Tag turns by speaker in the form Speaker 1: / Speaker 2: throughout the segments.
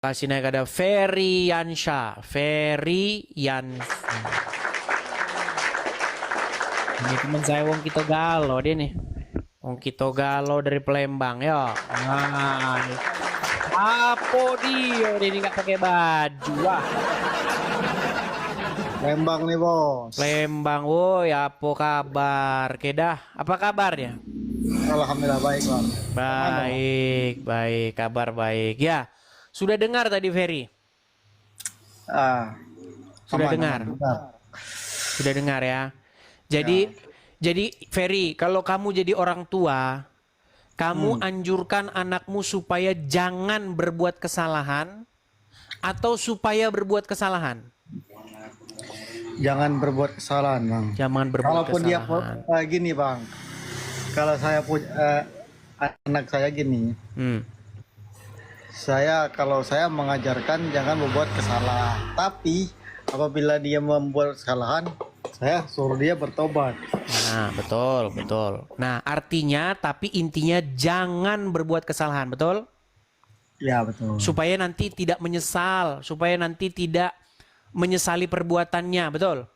Speaker 1: Kasih naik ada Ferry Yansha. Ferry Yansha. Ini teman saya Wong Kito Galo dia nih. Wong Kito Galo dari Palembang ya. Nah, apa dia ini nggak pakai baju ah.
Speaker 2: Lembang nih bos.
Speaker 1: Lembang, woi, apa kabar? Kedah, apa kabarnya?
Speaker 2: Alhamdulillah baik bang.
Speaker 1: Baik, baik, kabar baik. Ya, sudah dengar tadi Ferry? Sudah
Speaker 2: Aman,
Speaker 1: dengar?
Speaker 2: aman.
Speaker 1: Sudah dengar ya. Jadi Ferry, kalau kamu jadi orang tua, kamu anjurkan anakmu supaya jangan berbuat kesalahan atau supaya berbuat kesalahan?
Speaker 2: Jangan berbuat kesalahan bang.
Speaker 1: Jangan berbuat
Speaker 2: Kalaupun
Speaker 1: kesalahan.
Speaker 2: dia gini bang, kalau saya punya anak saya gini, kalau saya mengajarkan jangan membuat kesalahan. Tapi apabila dia membuat kesalahan, saya suruh dia bertobat.
Speaker 1: Nah, betul, betul. Nah, artinya, tapi intinya jangan berbuat kesalahan, betul?
Speaker 2: Ya betul.
Speaker 1: Supaya nanti tidak menyesal, supaya nanti tidak menyesali perbuatannya, betul?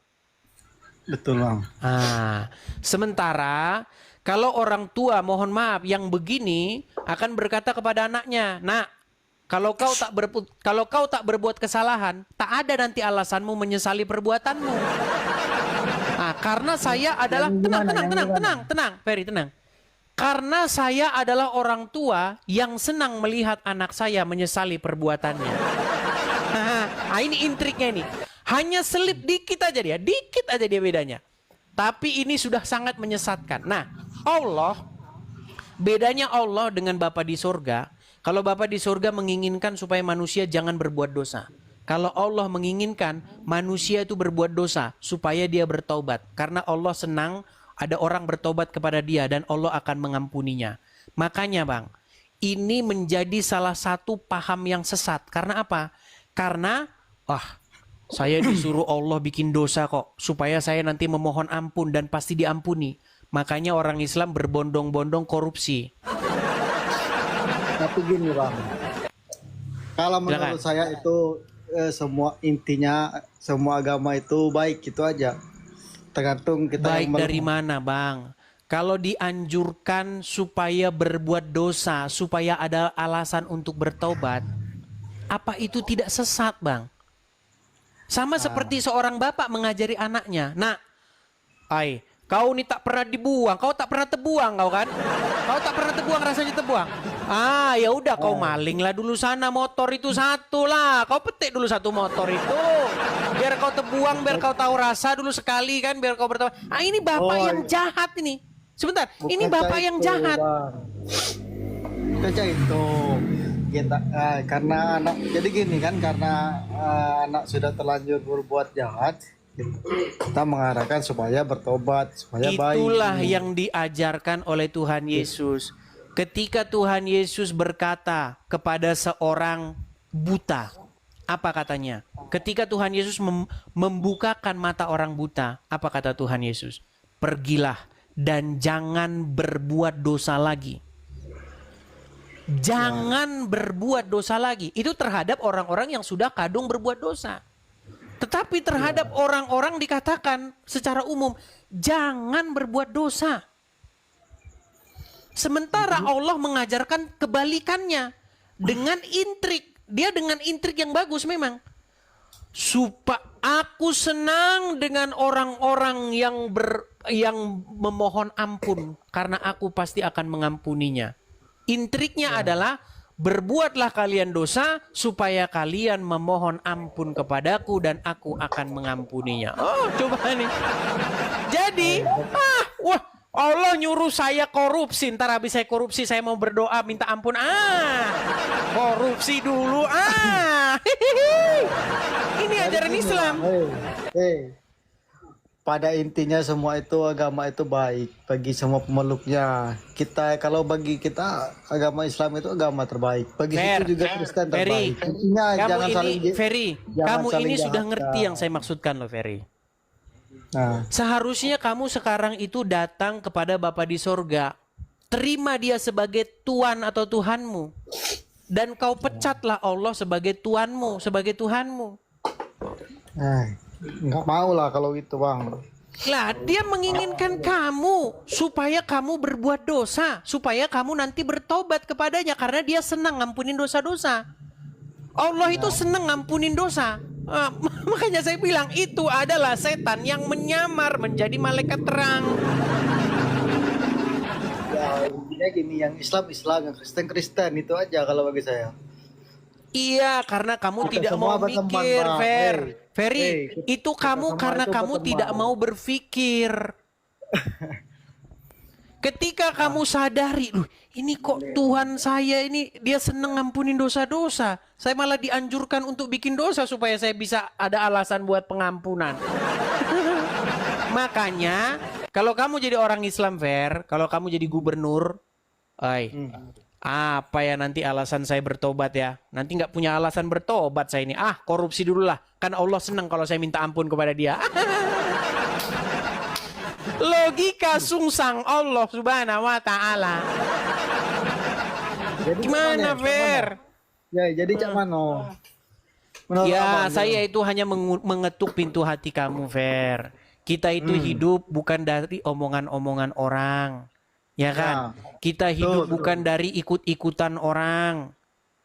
Speaker 2: Betul bang.
Speaker 1: Nah, sementara kalau orang tua, mohon maaf, yang begini akan berkata kepada anaknya, "Nak, kalau kau tak berbuat kesalahan, tak ada nanti alasanmu menyesali perbuatanmu." Nah, karena saya adalah tenang, Ferry, tenang. Karena saya adalah orang tua yang senang melihat anak saya menyesali perbuatannya. Nah, ini intriknya ini. Hanya selip dikit aja dia bedanya. Tapi ini sudah sangat menyesatkan. Nah, bedanya Allah dengan Bapa di surga. Kalau Bapa di surga menginginkan supaya manusia jangan berbuat dosa. Kalau Allah menginginkan manusia itu berbuat dosa supaya dia bertaubat. Karena Allah senang ada orang bertobat kepada dia dan Allah akan mengampuninya. Makanya bang, ini menjadi salah satu paham yang sesat. Karena apa? Karena, saya disuruh Allah bikin dosa kok. Supaya saya nanti memohon ampun dan pasti diampuni. Makanya orang Islam berbondong-bondong korupsi.
Speaker 2: Tapi gini bang, kalau menurut saya itu semua intinya semua agama itu baik gitu aja. Tergantung kita
Speaker 1: baik dari mana bang? Kalau dianjurkan supaya berbuat dosa, supaya ada alasan untuk bertobat, apa itu tidak sesat bang? Sama seperti seorang bapak mengajari anaknya, "Nak, kau ini tak pernah dibuang, kau tak pernah terbuang kau kan? Kau tak pernah terbuang, rasanya terbuang. Ya udah kau malinglah dulu sana motor itu satu lah. Kau petik dulu satu motor itu. Biar kau terbuang, biar kau tahu rasa dulu sekali kan, biar kau bertobat." Ini bapak yang jahat ini. Sebentar, ini bapak yang jahat.
Speaker 2: Kerja itu kita karena anak jadi gini kan, karena anak sudah terlanjur berbuat jahat, kita mengarahkan supaya bertobat, supaya baik.
Speaker 1: Itulah yang diajarkan oleh Tuhan Yesus. Ketika Tuhan Yesus berkata kepada seorang buta, apa katanya? Ketika Tuhan Yesus membukakan mata orang buta, apa kata Tuhan Yesus? "Pergilah dan jangan berbuat dosa lagi." Jangan berbuat dosa lagi. Itu terhadap orang-orang yang sudah kadung berbuat dosa. Tetapi terhadap orang-orang dikatakan secara umum, jangan berbuat dosa. Sementara Allah mengajarkan kebalikannya. Dengan intrik. Dia dengan intrik yang bagus memang. Aku senang dengan orang-orang yang memohon ampun. Karena aku pasti akan mengampuninya. Intriknya adalah, berbuatlah kalian dosa supaya kalian memohon ampun kepadaku dan aku akan mengampuninya. Coba nih. Jadi, Allah nyuruh saya korupsi. Ntar habis saya korupsi saya mau berdoa minta ampun. Korupsi dulu. Ini ajaran Islam.
Speaker 2: Pada intinya semua itu agama itu baik bagi semua pemeluknya. Kalau bagi kita agama Islam itu agama terbaik. Bagi itu juga Kristen terbaik.
Speaker 1: Ferry, kamu ini sudah ngerti yang saya maksudkan loh Ferry. Seharusnya kamu sekarang itu datang kepada Bapa di sorga. Terima dia sebagai Tuhan atau Tuhanmu. dan kau pecatlah Allah sebagai Tuanmu, sebagai Tuhanmu.
Speaker 2: Nggak mau lah kalau itu, Bang.
Speaker 1: Lah, dia menginginkan kamu supaya kamu berbuat dosa, supaya kamu nanti bertobat kepadanya karena dia senang ngampunin dosa-dosa. Allah itu senang ngampunin dosa. Makanya saya bilang itu adalah setan yang menyamar menjadi malaikat terang.
Speaker 2: Ya, intinya gini, yang Islam, yang Kristen itu aja kalau bagi saya.
Speaker 1: Iya, karena kamu
Speaker 2: Kita
Speaker 1: tidak
Speaker 2: semua
Speaker 1: mau
Speaker 2: berteman,
Speaker 1: mikir,
Speaker 2: Bang.
Speaker 1: Fer. Ferry, itu
Speaker 2: kita
Speaker 1: kamu
Speaker 2: semua
Speaker 1: karena
Speaker 2: itu
Speaker 1: kamu
Speaker 2: berteman.
Speaker 1: tidak mau berpikir. Ketika kamu sadari, loh, ini kok Tuhan saya ini dia seneng ngampunin dosa-dosa. Saya malah dianjurkan untuk bikin dosa supaya saya bisa ada alasan buat pengampunan. Makanya, kalau kamu jadi orang Islam, Fer, kalau kamu jadi gubernur, apa ya nanti alasan saya bertobat ya? Nanti nggak punya alasan bertobat saya ini. Korupsi dulu lah. Kan Allah senang kalau saya minta ampun kepada dia. Logika sungsang Allah subhanahu wa ta'ala. Gimana, Fer?
Speaker 2: Ya, jadi cak mano. Menurut
Speaker 1: Ya,
Speaker 2: Abang,
Speaker 1: saya itu hanya mengetuk pintu hati kamu, Fer. Kita itu hidup bukan dari omongan-omongan orang. Ya kan? Kita hidup bukan dari ikut-ikutan orang.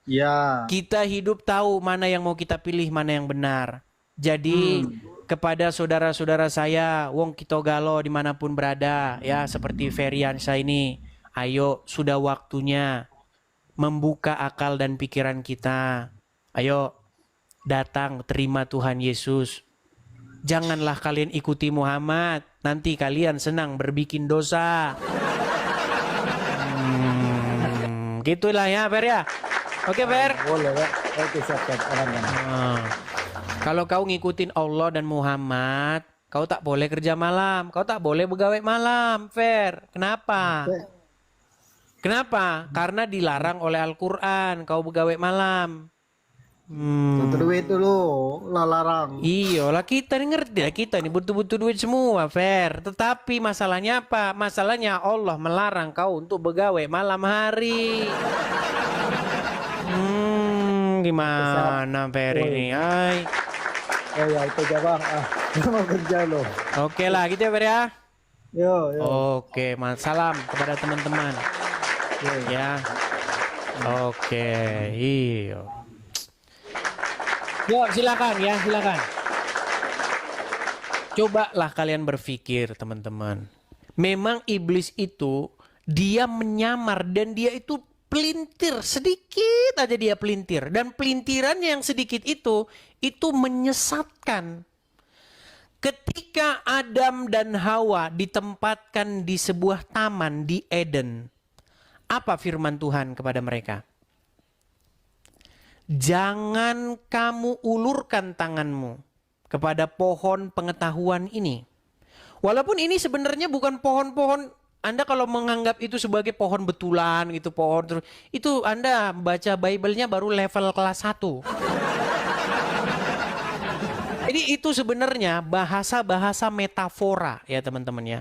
Speaker 2: Ya.
Speaker 1: Kita hidup tahu mana yang mau kita pilih, mana yang benar. Jadi kepada saudara-saudara saya, Wong Kitogalo dimanapun berada, ya seperti Feriansa ini, ayo sudah waktunya membuka akal dan pikiran kita. Ayo datang terima Tuhan Yesus. Janganlah kalian ikuti Muhammad, nanti kalian senang berbikin dosa. Gitulah ya, Fer ya. Oke, Fer.
Speaker 2: Boleh, Pak. Oke, siap.
Speaker 1: Kalau kau ngikutin Allah dan Muhammad, kau tak boleh kerja malam, kau tak boleh begawe malam, Fer. Kenapa? Kenapa? Karena dilarang oleh Al-Quran, kau begawe malam.
Speaker 2: Duit dulu, larang.
Speaker 1: Iyalah kita ini ngerti lah, kita ini butuh-butuh duit semua, Fer. Tetapi masalahnya apa? Masalahnya Allah melarang kau untuk begawe malam hari. Gimana Fer ini? Ay.
Speaker 2: Oh ya, itu aja, Bang. Mau kerja lo.
Speaker 1: Oke lah, gitu ya, Fer ya.
Speaker 2: Yo.
Speaker 1: Oke, salam kepada teman-teman. Ya. Oke, iyo. Yuk, silakan ya, silakan. Cobalah kalian berpikir, teman-teman. Memang iblis itu dia menyamar dan dia itu pelintir, sedikit aja dia pelintir, dan pelintirannya yang sedikit itu menyesatkan. Ketika Adam dan Hawa ditempatkan di sebuah taman di Eden, apa firman Tuhan kepada mereka? Jangan kamu ulurkan tanganmu kepada pohon pengetahuan ini. Walaupun ini sebenarnya bukan pohon-pohon, Anda kalau menganggap itu sebagai pohon betulan gitu, pohon itu Anda baca Bible-nya baru level kelas 1. Jadi itu sebenarnya bahasa-bahasa metafora ya teman-teman ya.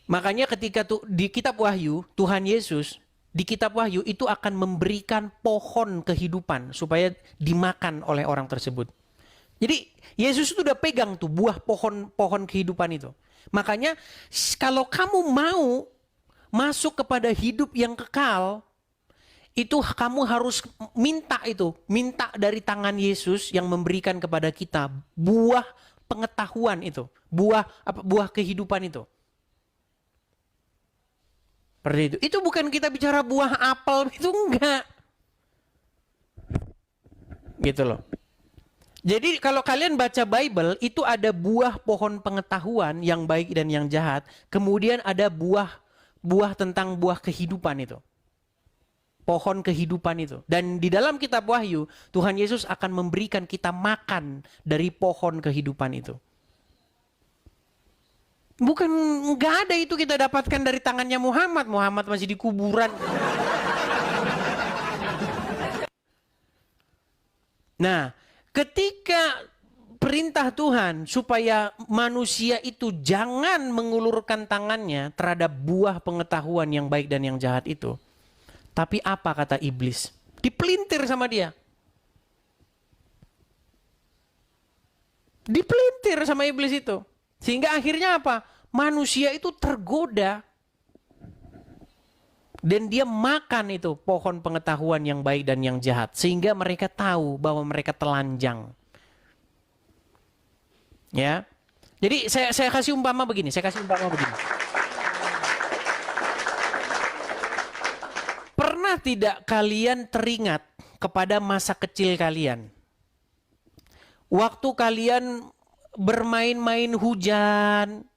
Speaker 1: Makanya ketika di kitab Wahyu, Tuhan Yesus di kitab Wahyu itu akan memberikan pohon kehidupan supaya dimakan oleh orang tersebut. Jadi Yesus itu udah pegang tuh buah pohon kehidupan itu. Makanya kalau kamu mau masuk kepada hidup yang kekal, itu kamu harus minta dari tangan Yesus yang memberikan kepada kita buah pengetahuan itu, buah kehidupan itu. Seperti itu. Itu bukan kita bicara buah apel, itu enggak. Gitu loh. Jadi kalau kalian baca Bible, itu ada buah pohon pengetahuan yang baik dan yang jahat. Kemudian ada buah tentang buah kehidupan itu. Pohon kehidupan itu. Dan di dalam kitab Wahyu, Tuhan Yesus akan memberikan kita makan dari pohon kehidupan itu. Bukan, nggak ada itu kita dapatkan dari tangannya Muhammad. Muhammad masih di kuburan. Nah, ketika perintah Tuhan supaya manusia itu jangan mengulurkan tangannya terhadap buah pengetahuan yang baik dan yang jahat itu, Tapi apa kata iblis? Dipelintir sama dia. Dipelintir sama iblis itu. Sehingga akhirnya apa? Manusia itu tergoda. Dan dia makan itu pohon pengetahuan yang baik dan yang jahat. Sehingga mereka tahu bahwa mereka telanjang. Ya. Jadi saya kasih umpama begini. Pernah tidak kalian teringat kepada masa kecil kalian? Waktu kalian bermain-main hujan,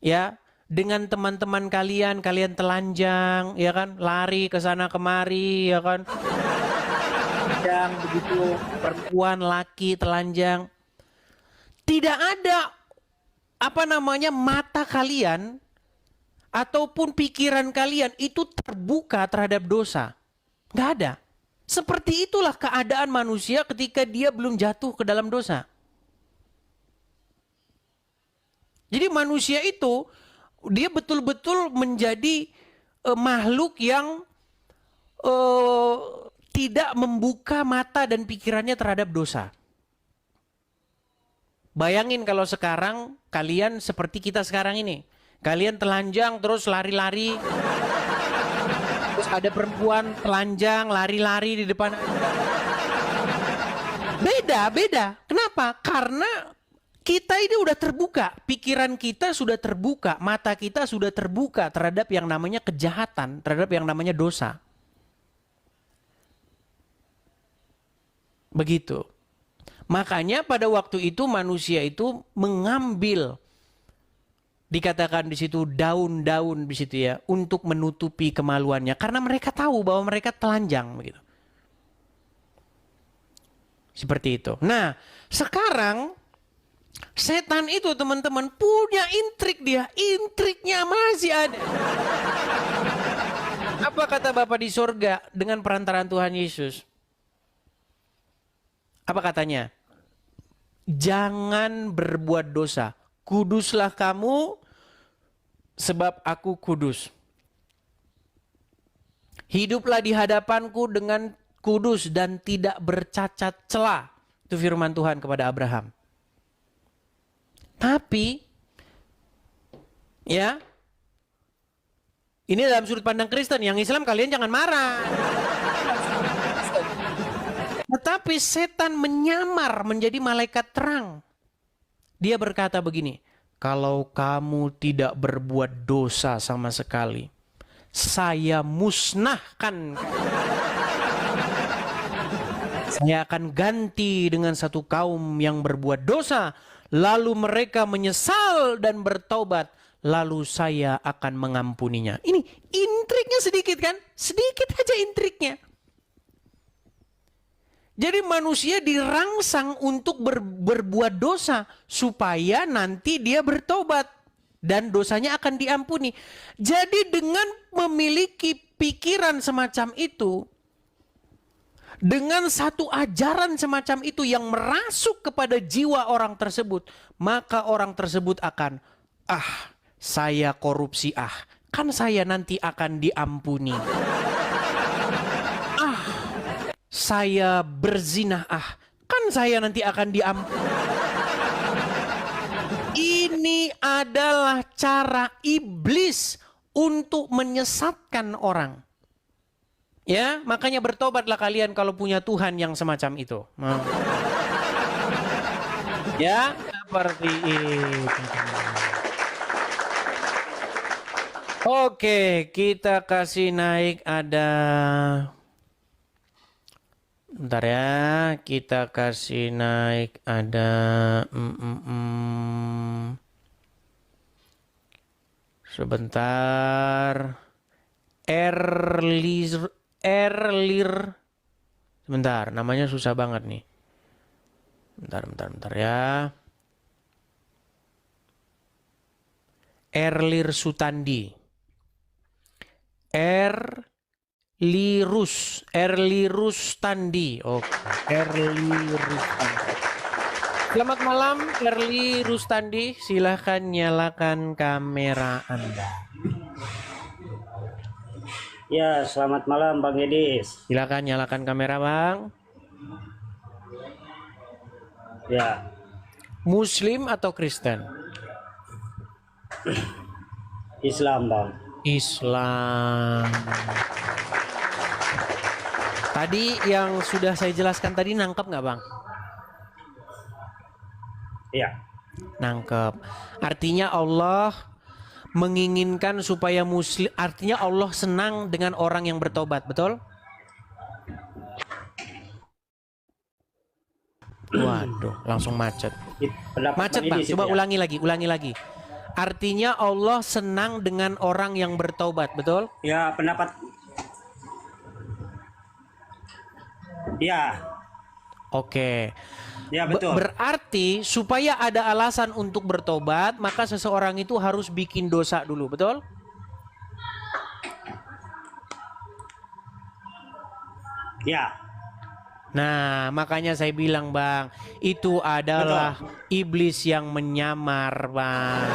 Speaker 1: ya, dengan teman-teman kalian telanjang, ya kan, lari ke sana kemari, ya kan, yang begitu, perempuan, laki, telanjang. Tidak ada mata kalian ataupun pikiran kalian itu terbuka terhadap dosa. Nggak ada. Seperti itulah keadaan manusia ketika dia belum jatuh ke dalam dosa. Jadi manusia itu, dia betul-betul menjadi makhluk yang tidak membuka mata dan pikirannya terhadap dosa. Bayangin kalau sekarang kalian seperti kita sekarang ini. Kalian telanjang terus lari-lari. Terus ada perempuan telanjang lari-lari di depan. Beda. Kenapa? Karena kita ini udah terbuka. Pikiran kita sudah terbuka. Mata kita sudah terbuka terhadap yang namanya kejahatan. Terhadap yang namanya dosa. Begitu. Makanya pada waktu itu manusia itu mengambil, dikatakan di situ daun-daun di situ ya, untuk menutupi kemaluannya karena mereka tahu bahwa mereka telanjang begitu. Seperti itu. Nah, sekarang setan itu teman-teman punya intrik dia, intriknya masih ada. Apa kata Bapa di sorga dengan perantaraan Tuhan Yesus? Apa katanya? Jangan berbuat dosa. Kuduslah kamu sebab aku kudus. Hiduplah di hadapanku dengan kudus dan tidak bercacat celah. Itu firman Tuhan kepada Abraham. Tapi, ya, ini dalam sudut pandang Kristen. Yang Islam kalian jangan marah. Tetapi setan menyamar menjadi malaikat terang. Dia berkata begini, kalau kamu tidak berbuat dosa sama sekali, saya musnahkan. Saya akan ganti dengan satu kaum yang berbuat dosa, lalu mereka menyesal dan bertaubat, lalu saya akan mengampuninya. Ini intriknya sedikit kan? Sedikit aja intriknya. Jadi manusia dirangsang untuk berbuat dosa supaya nanti dia bertobat dan dosanya akan diampuni. Jadi dengan memiliki pikiran semacam itu, dengan satu ajaran semacam itu yang merasuk kepada jiwa orang tersebut, maka orang tersebut akan, saya korupsi, kan saya nanti akan diampuni. Saya berzina, kan saya nanti akan diampuni. Ini adalah cara iblis untuk menyesatkan orang. Ya, makanya bertobatlah kalian kalau punya Tuhan yang semacam itu. Ya, seperti itu. Oke, kita kasih naik ada... Bentar ya, kita kasih naik ada sebentar. Erlir. Sebentar, namanya susah banget nih. Bentar ya. Erlir Sutandi. Erlirus Tandi. Oke, Erlirus Tandi. Selamat malam, Erli Rustandi. Silahkan nyalakan kamera Anda.
Speaker 3: Ya, selamat malam Bang Edis.
Speaker 1: Silakan nyalakan kamera, Bang.
Speaker 3: Ya,
Speaker 1: Muslim atau Kristen?
Speaker 3: Islam Bang.
Speaker 1: Islam. Tadi yang sudah saya jelaskan tadi nangkep nggak, Bang?
Speaker 3: Ya,
Speaker 1: Nangkep. Artinya Allah menginginkan supaya muslim, artinya Allah senang dengan orang yang bertobat, betul? Waduh, langsung macet.
Speaker 3: pendapat
Speaker 1: Macet,
Speaker 3: Bang
Speaker 1: Bang.
Speaker 3: Edis
Speaker 1: Coba
Speaker 3: itu ya?
Speaker 1: ulangi lagi. Artinya Allah senang dengan orang yang bertobat, betul?
Speaker 3: Ya, pendapat. Ya,
Speaker 1: Oke.
Speaker 3: ya betul.
Speaker 1: Berarti supaya ada alasan untuk bertobat, maka seseorang itu harus bikin dosa dulu, betul?
Speaker 3: Ya,
Speaker 1: Nah, makanya saya bilang, Bang, itu adalah iblis yang menyamar, Bang.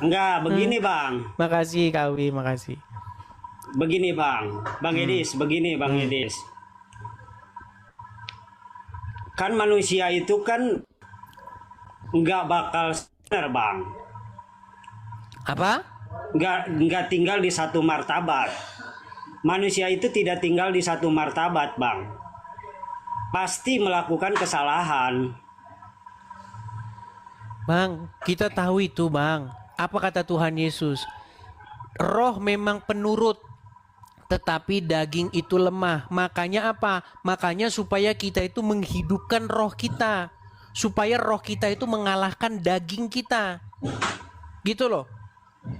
Speaker 3: enggak begini Bang.
Speaker 1: Makasih, Kawi, makasih.
Speaker 3: Begini Bang. Bang Edis, begini Bang Edis. Kan manusia itu kan enggak bakal benar Bang.
Speaker 1: Apa?
Speaker 3: Enggak tinggal di satu martabat. Manusia itu tidak tinggal di satu martabat, Bang. Pasti melakukan kesalahan.
Speaker 1: Bang, kita tahu itu, Bang. Apa kata Tuhan Yesus? Roh memang penurut, tetapi daging itu lemah. Makanya apa? Makanya supaya kita itu menghidupkan roh kita. Supaya roh kita itu mengalahkan daging kita. Gitu loh.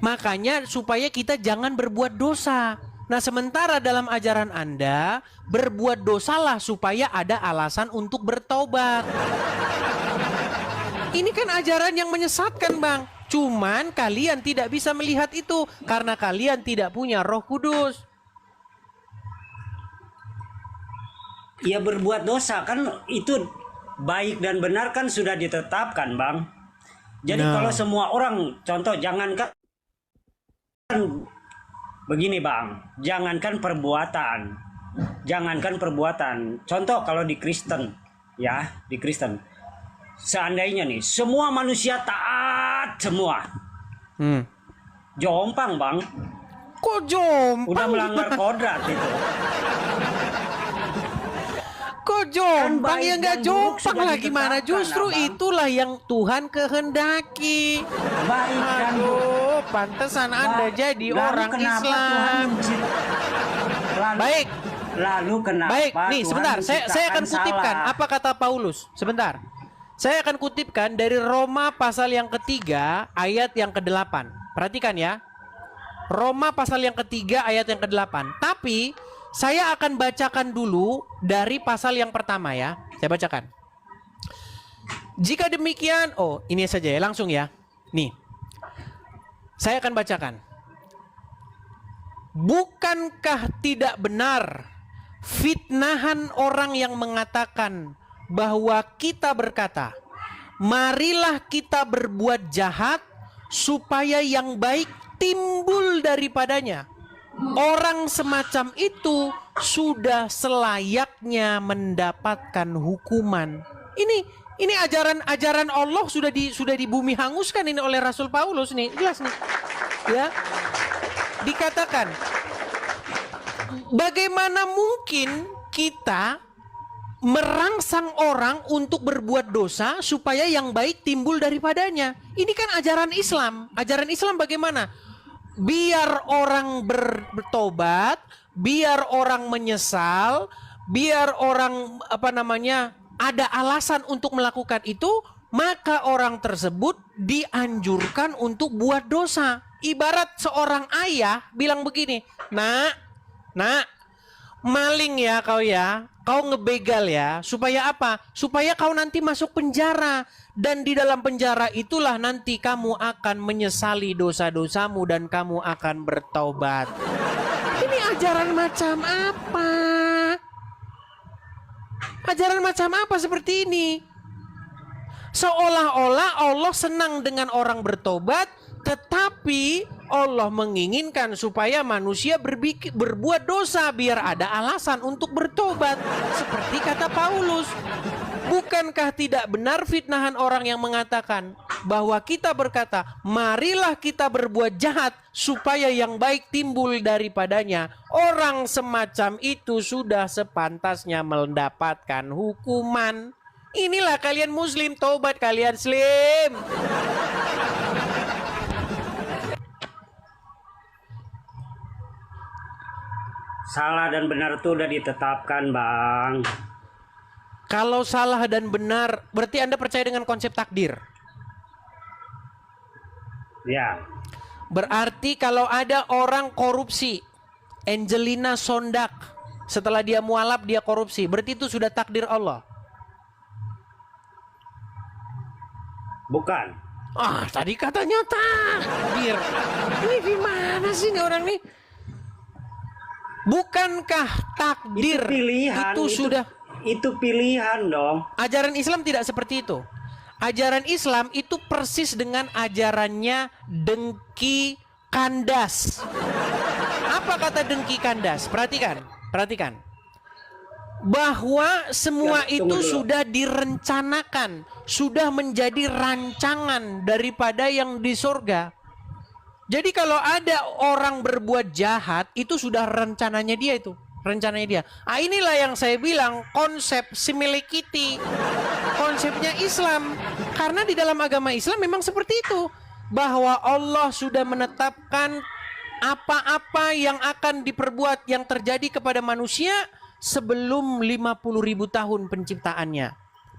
Speaker 1: Makanya supaya kita jangan berbuat dosa. Nah, sementara dalam ajaran Anda, berbuat dosalah supaya ada alasan untuk bertobat. Ini kan ajaran yang menyesatkan, Bang. Cuman kalian tidak bisa melihat itu karena kalian tidak punya Roh Kudus.
Speaker 3: Ya berbuat dosa kan itu baik dan benar kan sudah ditetapkan, Bang. Jadi
Speaker 1: Nah.
Speaker 3: kalau semua orang, contoh jangankan begini Bang, jangankan perbuatan. Contoh kalau di Kristen, ya di Kristen, seandainya nih semua manusia taat semua, jompang Bang,
Speaker 1: Kok jompang?
Speaker 3: udah melanggar kodrat itu.
Speaker 1: Kok jompang?
Speaker 3: baik
Speaker 1: Ya nggak
Speaker 3: dan buruk
Speaker 1: jompang
Speaker 3: sudah
Speaker 1: lah gimana?
Speaker 3: ditetapkan,
Speaker 1: Justru
Speaker 3: Abang.
Speaker 1: itulah yang Tuhan kehendaki.
Speaker 3: Baik dan
Speaker 1: Aduh, pantesan Anda jadi
Speaker 3: Lalu
Speaker 1: orang
Speaker 3: kenapa Tuhan
Speaker 1: Islam. Baik.
Speaker 3: Lalu kenapa
Speaker 1: Baik, nih
Speaker 3: Tuhan
Speaker 1: sebentar, saya akan
Speaker 3: menciptakan
Speaker 1: kutipkan
Speaker 3: salah?
Speaker 1: apa kata Paulus. Sebentar. Saya akan kutipkan dari Roma pasal yang ketiga ayat yang ke-8. Perhatikan ya. Roma pasal yang ketiga ayat yang ke-8. Tapi saya akan bacakan dulu dari pasal yang pertama ya. Saya bacakan. Jika demikian, oh ini saja ya, langsung ya. Nih. Saya akan bacakan. Bukankah tidak benar fitnahan orang yang mengatakan bahwa kita berkata, marilah kita berbuat jahat supaya yang baik timbul daripadanya. Orang semacam itu sudah selayaknya mendapatkan hukuman. Ini ajaran Allah sudah di bumi hanguskan ini oleh Rasul Paulus nih, jelas nih. Ya. Dikatakan, bagaimana mungkin kita merangsang orang untuk berbuat dosa supaya yang baik timbul daripadanya? Ini kan ajaran Islam. Ajaran Islam bagaimana? Biar orang bertobat, biar orang menyesal, biar orang ada alasan untuk melakukan itu, maka orang tersebut dianjurkan untuk buat dosa. Ibarat seorang ayah bilang begini, nak, maling ya, kau ngebegal ya, supaya apa? Supaya kau nanti masuk penjara, dan di dalam penjara itulah nanti kamu akan menyesali dosa-dosamu dan kamu akan bertaubat. Ini ajaran macam apa? Ajaran macam apa seperti ini? Seolah-olah Allah senang dengan orang bertobat, tetapi Allah menginginkan supaya manusia berbuat dosa biar ada alasan untuk bertobat. Seperti kata Paulus. Bukankah tidak benar fitnahan orang yang mengatakan bahwa kita berkata, marilah kita berbuat jahat supaya yang baik timbul daripadanya. Orang semacam itu sudah sepantasnya mendapatkan hukuman. Inilah kalian muslim, taubat kalian slim.
Speaker 3: Salah dan benar itu udah ditetapkan, Bang.
Speaker 1: Kalau salah dan benar, berarti Anda percaya dengan konsep takdir.
Speaker 3: Ya.
Speaker 1: Berarti kalau ada orang korupsi, Angelina Sondak, setelah dia mualaf dia korupsi, berarti itu sudah takdir Allah.
Speaker 3: Bukan.
Speaker 1: Ah, tadi katanya takdir. Ini gimana sih nih orang nih? Bukankah takdir
Speaker 3: Itu pilihan,
Speaker 1: itu sudah...
Speaker 3: Itu pilihan dong.
Speaker 1: Ajaran Islam tidak seperti itu. Ajaran Islam itu persis dengan ajarannya Dengki Kandas. Apa kata Dengki Kandas? Perhatikan, perhatikan. Bahwa semua
Speaker 3: Ya, tunggu
Speaker 1: itu
Speaker 3: dulu.
Speaker 1: sudah direncanakan, sudah menjadi rancangan daripada yang di surga. Jadi kalau ada orang berbuat jahat, itu sudah rencananya dia itu. Rencananya dia. Ah, inilah yang saya bilang konsep similikiti. Konsepnya Islam. Karena di dalam agama Islam memang seperti itu. Bahwa Allah sudah menetapkan apa-apa yang akan diperbuat, yang terjadi kepada manusia sebelum 50.000 tahun penciptaannya.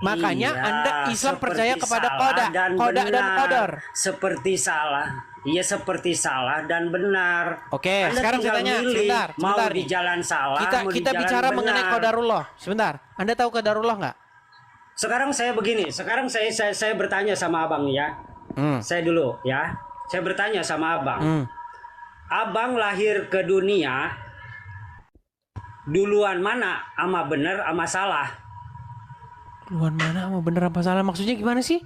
Speaker 1: Makanya
Speaker 3: Iya,
Speaker 1: Anda Islam
Speaker 3: seperti
Speaker 1: percaya kepada
Speaker 3: salah
Speaker 1: qada dan
Speaker 3: benar.
Speaker 1: qadar.
Speaker 3: Seperti salah. Iya, seperti salah dan benar.
Speaker 1: Oke,
Speaker 3: Anda
Speaker 1: sekarang saya
Speaker 3: tinggal
Speaker 1: tanya,
Speaker 3: milih, mau
Speaker 1: sebentar
Speaker 3: di
Speaker 1: nih.
Speaker 3: jalan salah,
Speaker 1: Kita
Speaker 3: mau di jalan
Speaker 1: bicara
Speaker 3: benar.
Speaker 1: mengenai qadarullah. Sebentar, Anda tahu qadarullah nggak?
Speaker 3: Sekarang saya begini, sekarang saya bertanya sama abang ya. Saya dulu ya. Saya bertanya sama abang. Abang lahir ke dunia duluan mana? Ama benar, ama salah?
Speaker 1: Duluan mana sama bener apa salah? Maksudnya gimana sih?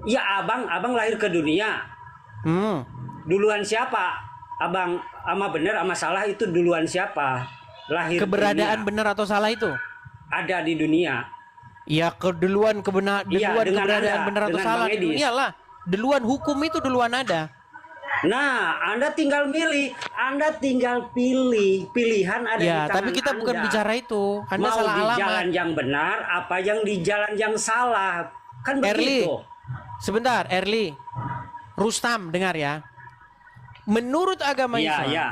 Speaker 3: Ya abang lahir ke dunia. Duluan siapa? Abang ama benar, ama salah itu duluan siapa? Lahir
Speaker 1: Keberadaan
Speaker 3: ke dunia.
Speaker 1: benar atau salah itu?
Speaker 3: Ada di dunia.
Speaker 1: Ya duluan
Speaker 3: Iya,
Speaker 1: duluan
Speaker 3: dengan
Speaker 1: keberadaan
Speaker 3: Anda,
Speaker 1: benar atau
Speaker 3: dengan
Speaker 1: salah
Speaker 3: Bang
Speaker 1: di
Speaker 3: Edis.
Speaker 1: dunia lah. Duluan hukum itu duluan ada.
Speaker 3: Nah, Anda tinggal milih. Anda tinggal pilih. Pilihan ada di
Speaker 1: Ya,
Speaker 3: tangan
Speaker 1: tapi kita bukan
Speaker 3: Anda.
Speaker 1: bicara itu. Anda
Speaker 3: Mau
Speaker 1: salah
Speaker 3: di
Speaker 1: alamat.
Speaker 3: jalan yang benar, apa yang di jalan yang salah. Kan
Speaker 1: Erli,
Speaker 3: begitu.
Speaker 1: sebentar, Erli. Rustam, dengar ya. Menurut agama
Speaker 3: Iya,
Speaker 1: Islam,
Speaker 3: iya.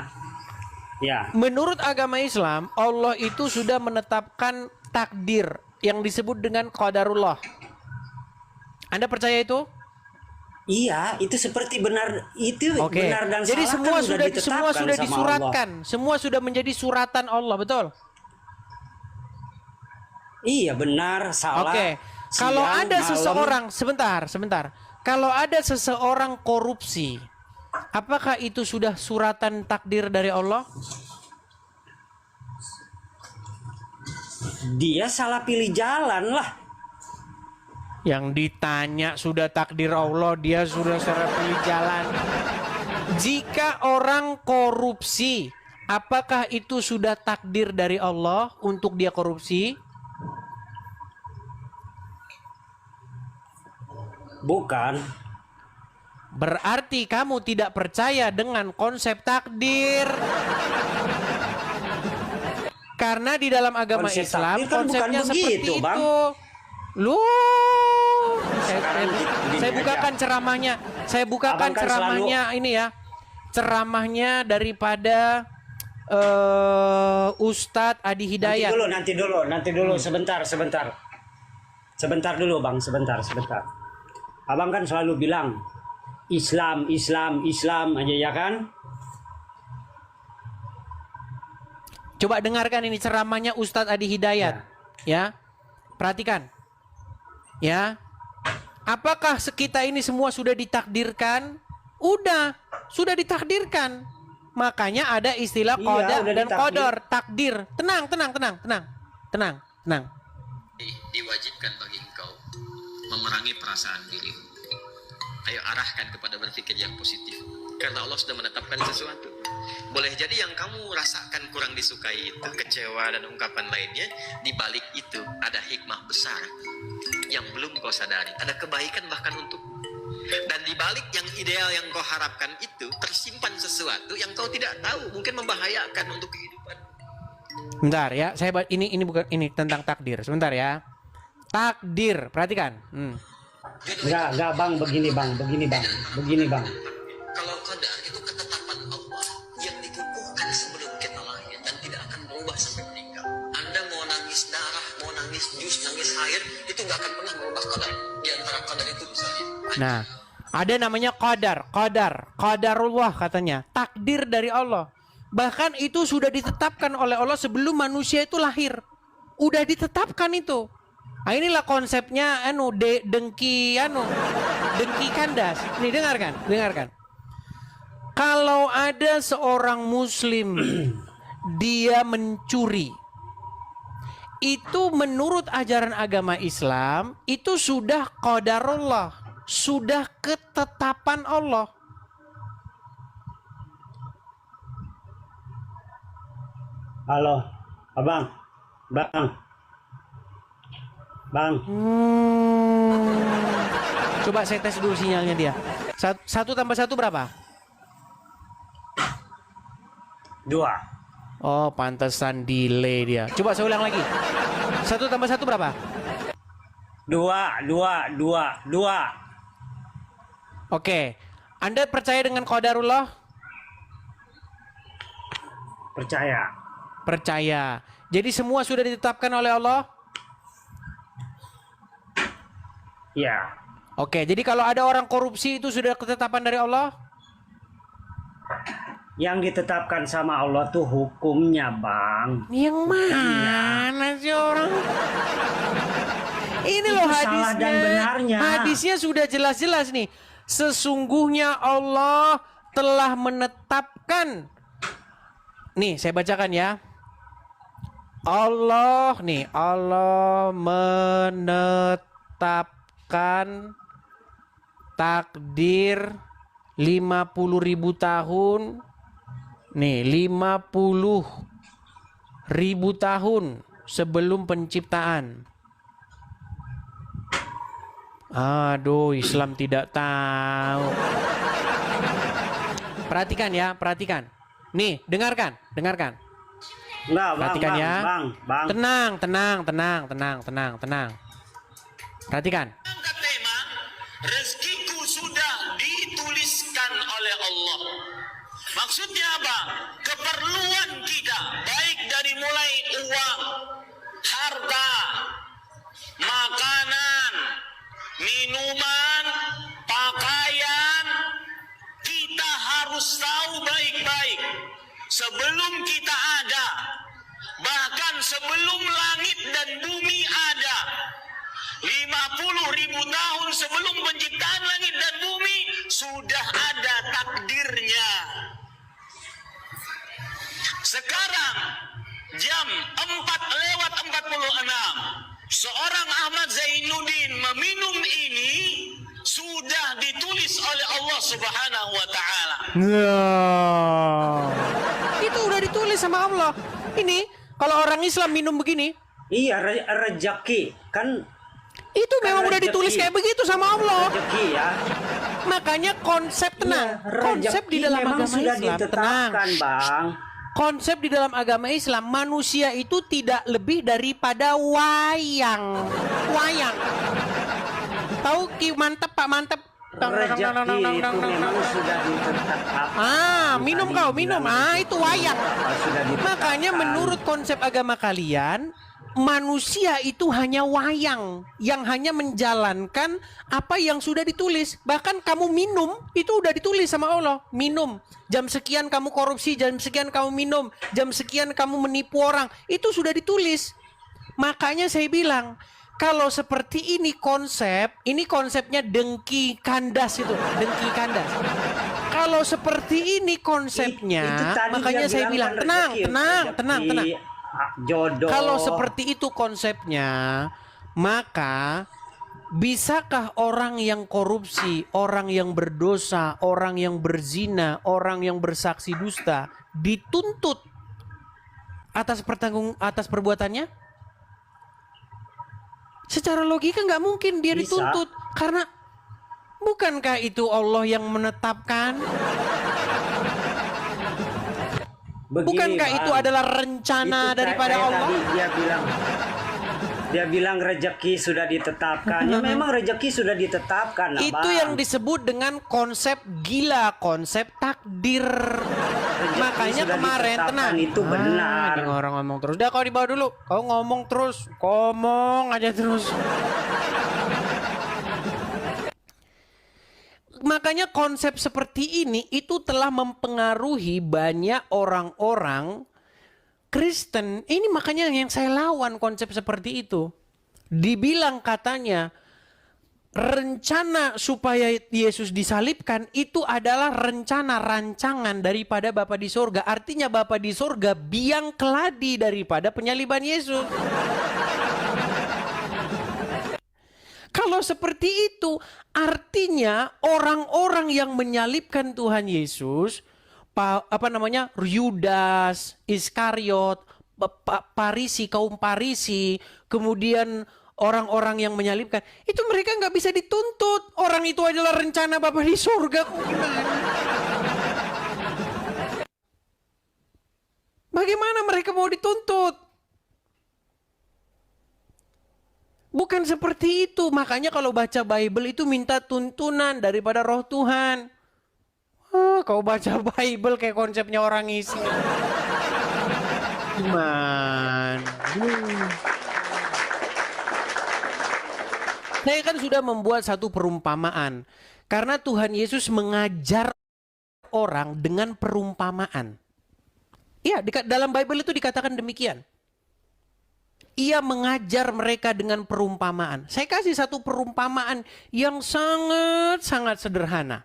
Speaker 3: Ya.
Speaker 1: menurut agama Islam, Allah itu sudah menetapkan takdir yang disebut dengan qadarullah. Anda percaya itu?
Speaker 3: Iya, itu seperti benar itu
Speaker 1: Oke.
Speaker 3: benar dan
Speaker 1: Jadi
Speaker 3: salah
Speaker 1: semua
Speaker 3: kan
Speaker 1: sudah
Speaker 3: ditetapkan sama
Speaker 1: disuratkan,
Speaker 3: Allah.
Speaker 1: semua sudah menjadi suratan Allah, betul?
Speaker 3: Iya, benar, salah.
Speaker 1: Oke. Kalau
Speaker 3: siang,
Speaker 1: ada
Speaker 3: malam.
Speaker 1: seseorang, sebentar. Kalau ada seseorang korupsi, apakah itu sudah suratan takdir dari Allah?
Speaker 3: Dia salah pilih jalan lah.
Speaker 1: Yang ditanya sudah takdir Allah, dia sudah salah pilih jalan. Jika orang korupsi, apakah itu sudah takdir dari Allah untuk dia korupsi?
Speaker 3: Bukan.
Speaker 1: Berarti kamu tidak percaya dengan konsep takdir. Karena di dalam agama
Speaker 3: Konsep
Speaker 1: Islam
Speaker 3: takdir kan
Speaker 1: konsepnya
Speaker 3: bukan
Speaker 1: seperti
Speaker 3: begitu,
Speaker 1: itu.
Speaker 3: Bang.
Speaker 1: Saya bukakan
Speaker 3: aja.
Speaker 1: ceramahnya. Saya bukakan
Speaker 3: Abang kan
Speaker 1: ceramahnya ini ya. Ceramahnya daripada Ustadz Adi Hidayat.
Speaker 3: Nanti dulu, sebentar. Sebentar dulu, Bang, sebentar. Abang kan selalu bilang Islam aja ya kan?
Speaker 1: Coba dengarkan ini ceramahnya Ustadz Adi Hidayat. Ya. Perhatikan. Ya. Apakah kita ini semua sudah ditakdirkan? Sudah ditakdirkan. Makanya ada istilah
Speaker 3: Iya,
Speaker 1: qada
Speaker 3: udah
Speaker 1: dan
Speaker 3: ditakdir.
Speaker 1: qadar, takdir. Tenang.
Speaker 4: Diwajibkan bagi engkau memerangi perasaan dirimu. Ayo arahkan kepada berpikir yang positif. Karena Allah sudah menetapkan sesuatu. Boleh jadi yang kamu rasakan kurang disukai itu, kecewa dan ungkapan lainnya, di balik itu ada hikmah besar yang belum kau sadari. Ada kebaikan bahkan untuk. Dan di balik yang ideal yang kau harapkan itu tersimpan sesuatu yang kau tidak tahu, mungkin membahayakan untuk kehidupan.
Speaker 1: Bentar ya, ini bukan ini tentang takdir. Sebentar ya. Takdir, perhatikan.
Speaker 3: Enggak bang, begini bang.
Speaker 4: Kalau qadar itu ketetapan Allah yang dikukuhkan sebelum kita lahir dan tidak akan berubah sampai meninggal. Anda mau nangis darah, mau nangis jus, nangis air, itu nggak akan pernah berubah qadar. Di antara qadar itu misalnya.
Speaker 1: Nah, ada namanya qadarullah katanya, takdir dari Allah. Bahkan itu sudah ditetapkan oleh Allah sebelum manusia itu lahir. Udah ditetapkan itu. Nah, inilah konsepnya dengki kandas. Nih dengarkan. Kalau ada seorang muslim dia mencuri, itu menurut ajaran agama Islam itu sudah qadarullah, sudah ketetapan Allah.
Speaker 3: Halo, abang.
Speaker 1: Coba saya tes dulu sinyalnya dia. 1 tambah 1 berapa?
Speaker 3: 2.
Speaker 1: Oh, pantesan delay dia. Coba saya ulang lagi. 1 tambah 1 berapa?
Speaker 3: 2.
Speaker 1: Oke. Anda percaya dengan qadarullah? Percaya. Jadi semua sudah ditetapkan oleh Allah?
Speaker 3: Ya.
Speaker 1: Oke, jadi kalau ada orang korupsi itu sudah ketetapan dari Allah?
Speaker 3: Yang ditetapkan sama Allah tuh hukumnya, Bang.
Speaker 1: Yang mana sih orang? Ini loh
Speaker 3: Itu salah
Speaker 1: hadisnya.
Speaker 3: dan benarnya.
Speaker 1: Hadisnya sudah jelas-jelas nih. Sesungguhnya Allah telah menetapkan. Nih, saya bacakan ya. Allah menetapkan takdir 50.000 tahun. Nih, 50.000 tahun sebelum penciptaan. Aduh, Islam tidak tahu. Perhatikan ya, perhatikan. Nih, dengarkan.
Speaker 3: Enggak, Bang.
Speaker 1: Perhatikan ya.
Speaker 3: Bang.
Speaker 1: Tenang. Perhatikan.
Speaker 4: Angkat tema, rezekiku sudah dituliskan oleh Allah. Maksudnya apa? Keperluan kita, baik dari mulai uang, harta, makanan, minuman, pakaian, kita harus tahu baik-baik sebelum kita ada, bahkan sebelum langit dan bumi ada. 50.000 tahun sebelum penciptaan langit dan bumi sudah ada takdirnya. Sekarang jam 4:46 seorang Ahmad Zainuddin meminum ini sudah ditulis oleh Allah Subhanahu wa taala.
Speaker 1: Itu udah ditulis sama Allah. Ini kalau orang Islam minum begini,
Speaker 3: Iya, rezeki kan
Speaker 1: itu memang udah
Speaker 3: rezeki.
Speaker 1: ditulis kayak begitu sama Allah.
Speaker 3: Rezeki ya.
Speaker 1: Makanya konsep tenang,
Speaker 3: Iya,
Speaker 1: konsep di
Speaker 3: rezeki
Speaker 1: dalam
Speaker 3: memang
Speaker 1: agama
Speaker 3: sudah
Speaker 1: Islam tenang.
Speaker 3: ditetapkan, Bang.
Speaker 1: Konsep di dalam agama Islam manusia itu tidak lebih daripada wayang. Tahu mantep Pak, mantep.
Speaker 3: Rezeki itu memang sudah ditetapkan.
Speaker 1: Minum kau, minum. Itu wayang.
Speaker 3: Sudah ditetapkan.
Speaker 1: Makanya menurut konsep agama kalian, manusia itu hanya wayang yang hanya menjalankan apa yang sudah ditulis. Bahkan kamu minum itu udah ditulis sama Allah. Minum jam sekian kamu korupsi, jam sekian kamu minum, jam sekian kamu menipu orang, itu sudah ditulis. Makanya saya bilang, kalau seperti ini konsepnya dengki kandas itu, dengki kandas. Kalau seperti ini konsepnya,
Speaker 3: Itu tadi
Speaker 1: makanya
Speaker 3: dia
Speaker 1: saya
Speaker 3: bilang
Speaker 1: bilang
Speaker 3: kan
Speaker 1: tenang.
Speaker 3: rezeki, jodoh.
Speaker 1: Kalau seperti itu konsepnya, maka Bisakah orang yang korupsi, orang yang berdosa, orang yang berzina, orang yang bersaksi dusta dituntut atas perbuatannya? Secara logika nggak mungkin dia
Speaker 3: Bisa.
Speaker 1: dituntut, karena bukankah itu Allah yang menetapkan?
Speaker 3: Begini,
Speaker 1: Bukankah
Speaker 3: Bang.
Speaker 1: itu adalah rencana
Speaker 3: Itu
Speaker 1: daripada
Speaker 3: kayak
Speaker 1: Allah?
Speaker 3: tadi dia bilang rezeki sudah ditetapkan. Ya memang rezeki sudah ditetapkan, lah,
Speaker 1: Itu
Speaker 3: Bang.
Speaker 1: yang disebut dengan konsep gila, konsep takdir. Makanya
Speaker 3: sudah
Speaker 1: kemarin
Speaker 3: ditetapkan,
Speaker 1: tenang.
Speaker 3: itu benar.
Speaker 1: Jangan orang ngomong terus. Udah kau dibawa dulu. Kau ngomong terus, ngomong aja terus. Makanya konsep seperti ini itu telah mempengaruhi banyak orang-orang Kristen. Ini makanya yang saya lawan konsep seperti itu. Dibilang katanya rencana supaya Yesus disalibkan itu adalah rancangan daripada Bapa di sorga. Artinya Bapa di sorga biang keladi daripada penyaliban Yesus. Kalau seperti itu, artinya orang-orang yang menyalibkan Tuhan Yesus, Yudas, Iskariot, Parisi, kaum Parisi, kemudian orang-orang yang menyalibkan, itu mereka nggak bisa dituntut. Orang itu adalah rencana Bapa di surga. Bagaimana mereka mau dituntut? Bukan seperti itu. Makanya kalau baca Bible itu minta tuntunan daripada roh Tuhan. Kau baca Bible kayak konsepnya orang isi. Gimana? Saya kan sudah membuat satu perumpamaan. Karena Tuhan Yesus mengajar orang dengan perumpamaan. Iya, dalam Bible itu dikatakan demikian. Ia mengajar mereka dengan perumpamaan. Saya kasih satu perumpamaan yang sangat-sangat sederhana.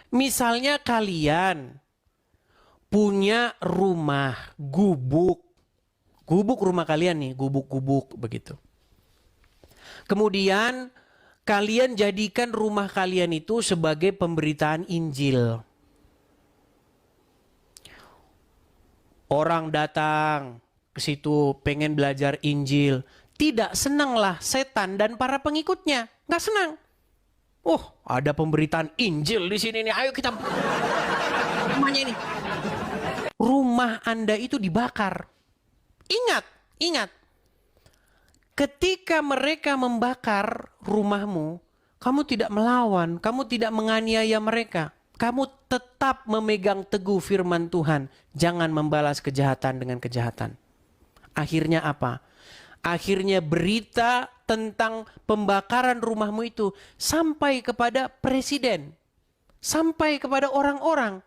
Speaker 1: Misalnya kalian punya rumah gubuk. Gubuk rumah kalian nih, gubuk-gubuk begitu. Kemudian kalian jadikan rumah kalian itu sebagai pemberitaan Injil. Orang datang ke situ pengen belajar Injil. Tidak senanglah setan dan para pengikutnya. Nggak senang. Oh, ada pemberitaan Injil di sini nih. Ayo kita rumahnya ini. Rumah Anda itu dibakar. Ingat. Ketika mereka membakar rumahmu, kamu tidak melawan, kamu tidak menganiaya mereka. Kamu tetap memegang teguh firman Tuhan. Jangan membalas kejahatan dengan kejahatan. Akhirnya apa? Akhirnya berita tentang pembakaran rumahmu itu sampai kepada presiden. Sampai kepada orang-orang.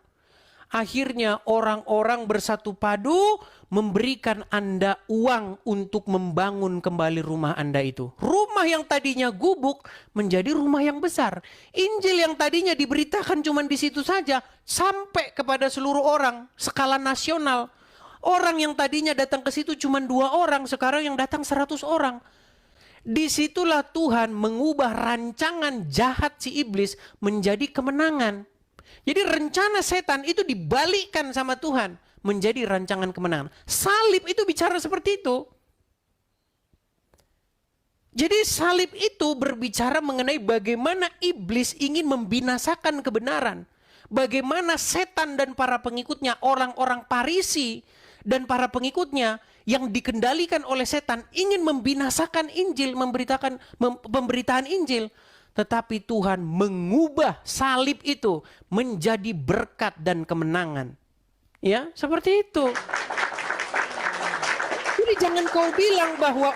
Speaker 1: Akhirnya orang-orang bersatu padu memberikan Anda uang untuk membangun kembali rumah Anda itu. Rumah yang tadinya gubuk menjadi rumah yang besar. Injil yang tadinya diberitakan cuma di situ saja sampai kepada seluruh orang skala nasional. Orang yang tadinya datang ke situ cuma 2 orang, sekarang yang datang 100 orang. Disitulah Tuhan mengubah rancangan jahat si iblis menjadi kemenangan. Jadi rencana setan itu dibalikkan sama Tuhan menjadi rancangan kemenangan. Salib itu bicara seperti itu. Jadi salib itu berbicara mengenai bagaimana iblis ingin membinasakan kebenaran. Bagaimana setan dan para pengikutnya, orang-orang Parisi dan para pengikutnya yang dikendalikan oleh setan ingin membinasakan Injil, pemberitaan Injil. Tetapi Tuhan mengubah salib itu menjadi berkat dan kemenangan. Ya, seperti itu. Jadi jangan kau bilang bahwa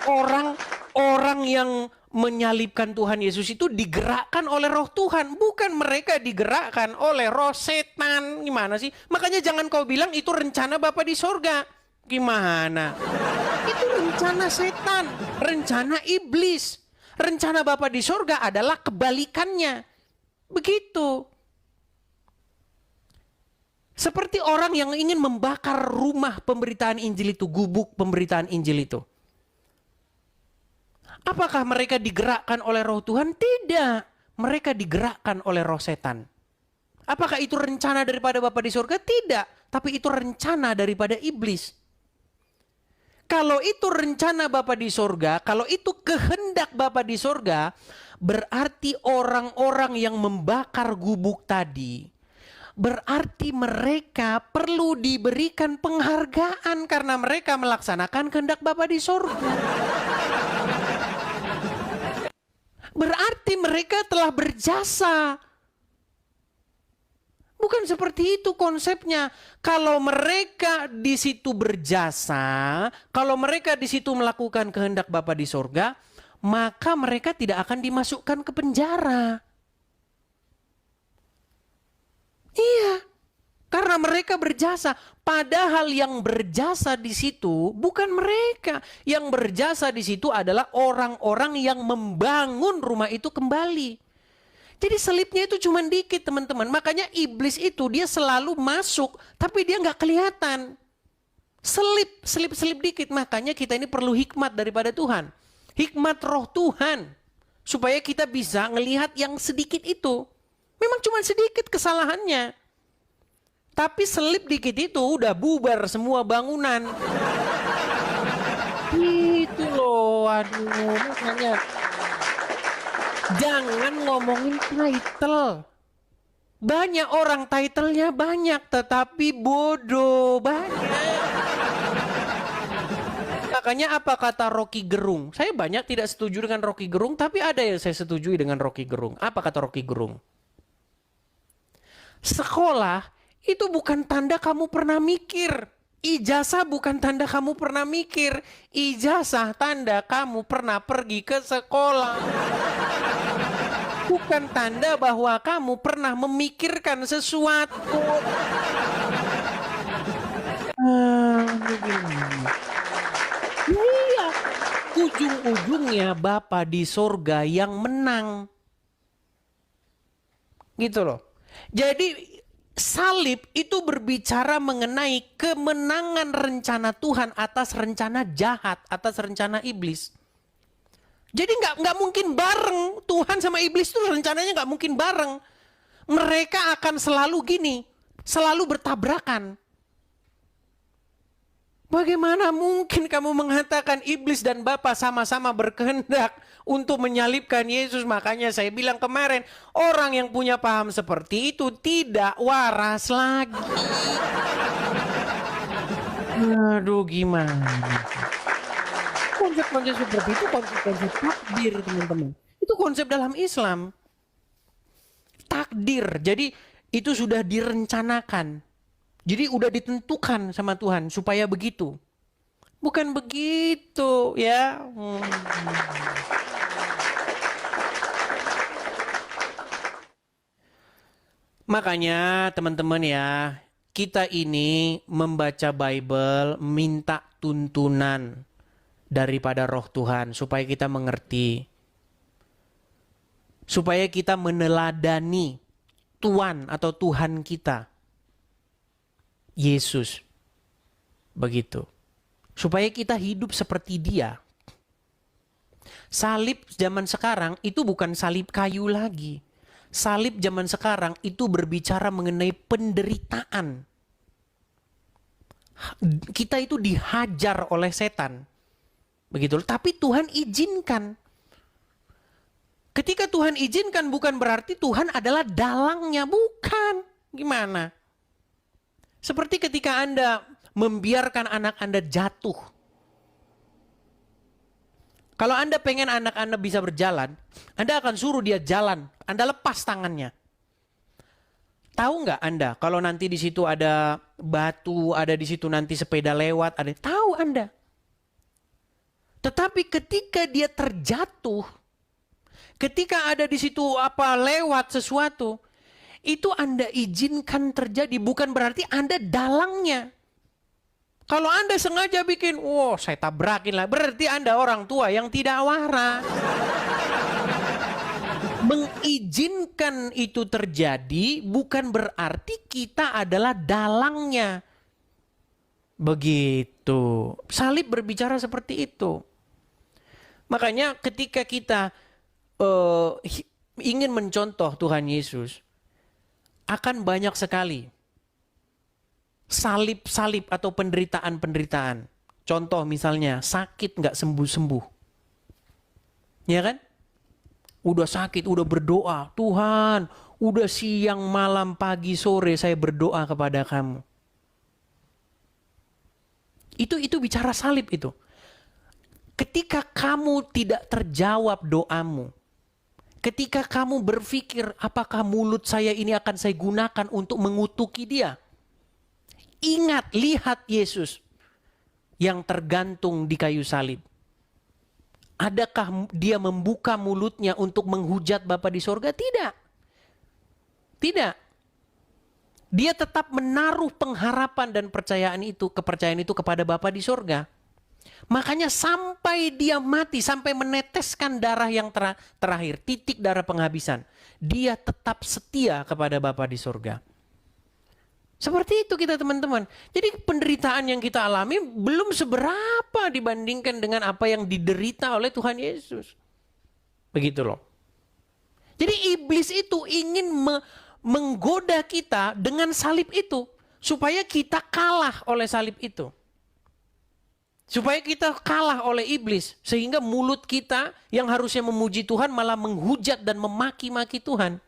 Speaker 1: orang yang menyalibkan Tuhan Yesus itu digerakkan oleh roh Tuhan. Bukan, mereka digerakkan oleh roh setan. Gimana sih? Makanya jangan kau bilang itu rencana Bapa di sorga. Gimana? Itu rencana setan, rencana iblis. Rencana Bapa di sorga adalah kebalikannya. Begitu. Seperti orang yang ingin membakar rumah pemberitaan Injil itu, gubuk pemberitaan Injil itu. Apakah mereka digerakkan oleh roh Tuhan? Tidak. Mereka digerakkan oleh roh setan. Apakah itu rencana daripada Bapa di surga? Tidak. Tapi itu rencana daripada iblis. Kalau itu rencana Bapa di surga, kalau itu kehendak Bapa di surga, berarti orang-orang yang membakar gubuk tadi, berarti mereka perlu diberikan penghargaan karena mereka melaksanakan kehendak Bapa di surga. Berarti mereka telah berjasa. Bukan seperti itu konsepnya. Kalau mereka di situ berjasa, kalau mereka di situ melakukan kehendak Bapa di sorga, maka mereka tidak akan dimasukkan ke penjara. Iya, karena mereka berjasa. Padahal yang berjasa di situ bukan mereka. Yang berjasa di situ adalah orang-orang yang membangun rumah itu kembali. Jadi selipnya itu cuma dikit teman-teman. Makanya iblis itu dia selalu masuk tapi dia nggak kelihatan. Selip dikit. Makanya kita ini perlu hikmat daripada Tuhan. Hikmat roh Tuhan. Supaya kita bisa ngelihat yang sedikit itu. Memang cuma sedikit kesalahannya. Tapi selip dikit itu udah bubar semua bangunan. Gitu loh. Aduh, makanya jangan ngomongin title. Banyak orang titlenya banyak tetapi bodoh banyak. Makanya apa kata Rocky Gerung? Saya banyak tidak setuju dengan Rocky Gerung, tapi ada yang saya setujui dengan Rocky Gerung. Apa kata Rocky Gerung? Sekolah itu bukan tanda kamu pernah mikir. Ijazah bukan tanda kamu pernah mikir. Ijazah tanda kamu pernah pergi ke sekolah. Bukan tanda bahwa kamu pernah memikirkan sesuatu. Iya, ujung-ujungnya Bapa di sorga yang menang. Gitu loh. Jadi salib itu berbicara mengenai kemenangan rencana Tuhan atas rencana jahat, atas rencana iblis. Jadi nggak mungkin bareng. Tuhan sama iblis itu rencananya nggak mungkin bareng. Mereka akan selalu gini, selalu bertabrakan. Bagaimana mungkin kamu mengatakan iblis dan Bapa sama-sama berkehendak untuk menyalibkan Yesus? Makanya saya bilang kemarin, orang yang punya paham seperti itu tidak waras lagi. Aduh, gimana? Konsep-konsep seperti itu konsep-konsep takdir, teman-teman. Itu konsep dalam Islam. Takdir. Jadi itu sudah direncanakan. Jadi udah ditentukan sama Tuhan supaya begitu. Bukan begitu ya. Makanya teman-teman ya, kita ini membaca Bible minta tuntunan daripada roh Tuhan supaya kita mengerti. Supaya kita meneladani Tuhan atau Tuhan kita. Yesus. Begitu. Supaya kita hidup seperti Dia. Salib zaman sekarang itu bukan salib kayu lagi. Salib zaman sekarang itu berbicara mengenai penderitaan. Kita itu dihajar oleh setan. Begitu. Tapi Tuhan izinkan. Ketika Tuhan izinkan bukan berarti Tuhan adalah dalangnya. Bukan. Gimana? Seperti ketika Anda membiarkan anak Anda jatuh. Kalau Anda pengen anak Anda bisa berjalan, Anda akan suruh dia jalan. Anda lepas tangannya. Tahu nggak Anda kalau nanti di situ ada batu, ada di situ nanti sepeda lewat, ada tahu Anda. Tetapi ketika dia terjatuh, ketika ada di situ apa lewat sesuatu, itu Anda izinkan terjadi, bukan berarti Anda dalangnya. Kalau Anda sengaja bikin, saya tabrakin lah, berarti Anda orang tua yang tidak waras. Mengizinkan itu terjadi bukan berarti kita adalah dalangnya. Begitu. Salib berbicara seperti itu. Makanya ketika kita ingin mencontoh Tuhan Yesus, akan banyak sekali salib-salib atau penderitaan-penderitaan. Contoh misalnya sakit nggak sembuh-sembuh. Ya kan? Udah sakit, udah berdoa. Tuhan, udah siang, malam, pagi, sore saya berdoa kepada kamu. Itu bicara salib itu. Ketika kamu tidak terjawab doamu, ketika kamu berpikir apakah mulut saya ini akan saya gunakan untuk mengutuki dia, ingat, lihat Yesus yang tergantung di kayu salib. Adakah dia membuka mulutnya untuk menghujat Bapa di sorga? Tidak. Tidak. Dia tetap menaruh pengharapan dan kepercayaan itu kepada Bapa di sorga. Makanya sampai dia mati, sampai meneteskan darah yang terakhir, titik darah penghabisan, dia tetap setia kepada Bapa di sorga. Seperti itu kita teman-teman. Jadi penderitaan yang kita alami belum seberapa dibandingkan dengan apa yang diderita oleh Tuhan Yesus. Begitu loh. Jadi iblis itu ingin menggoda kita dengan salib itu. Supaya kita kalah oleh salib itu. Supaya kita kalah oleh iblis. Sehingga mulut kita yang harusnya memuji Tuhan malah menghujat dan memaki-maki Tuhan.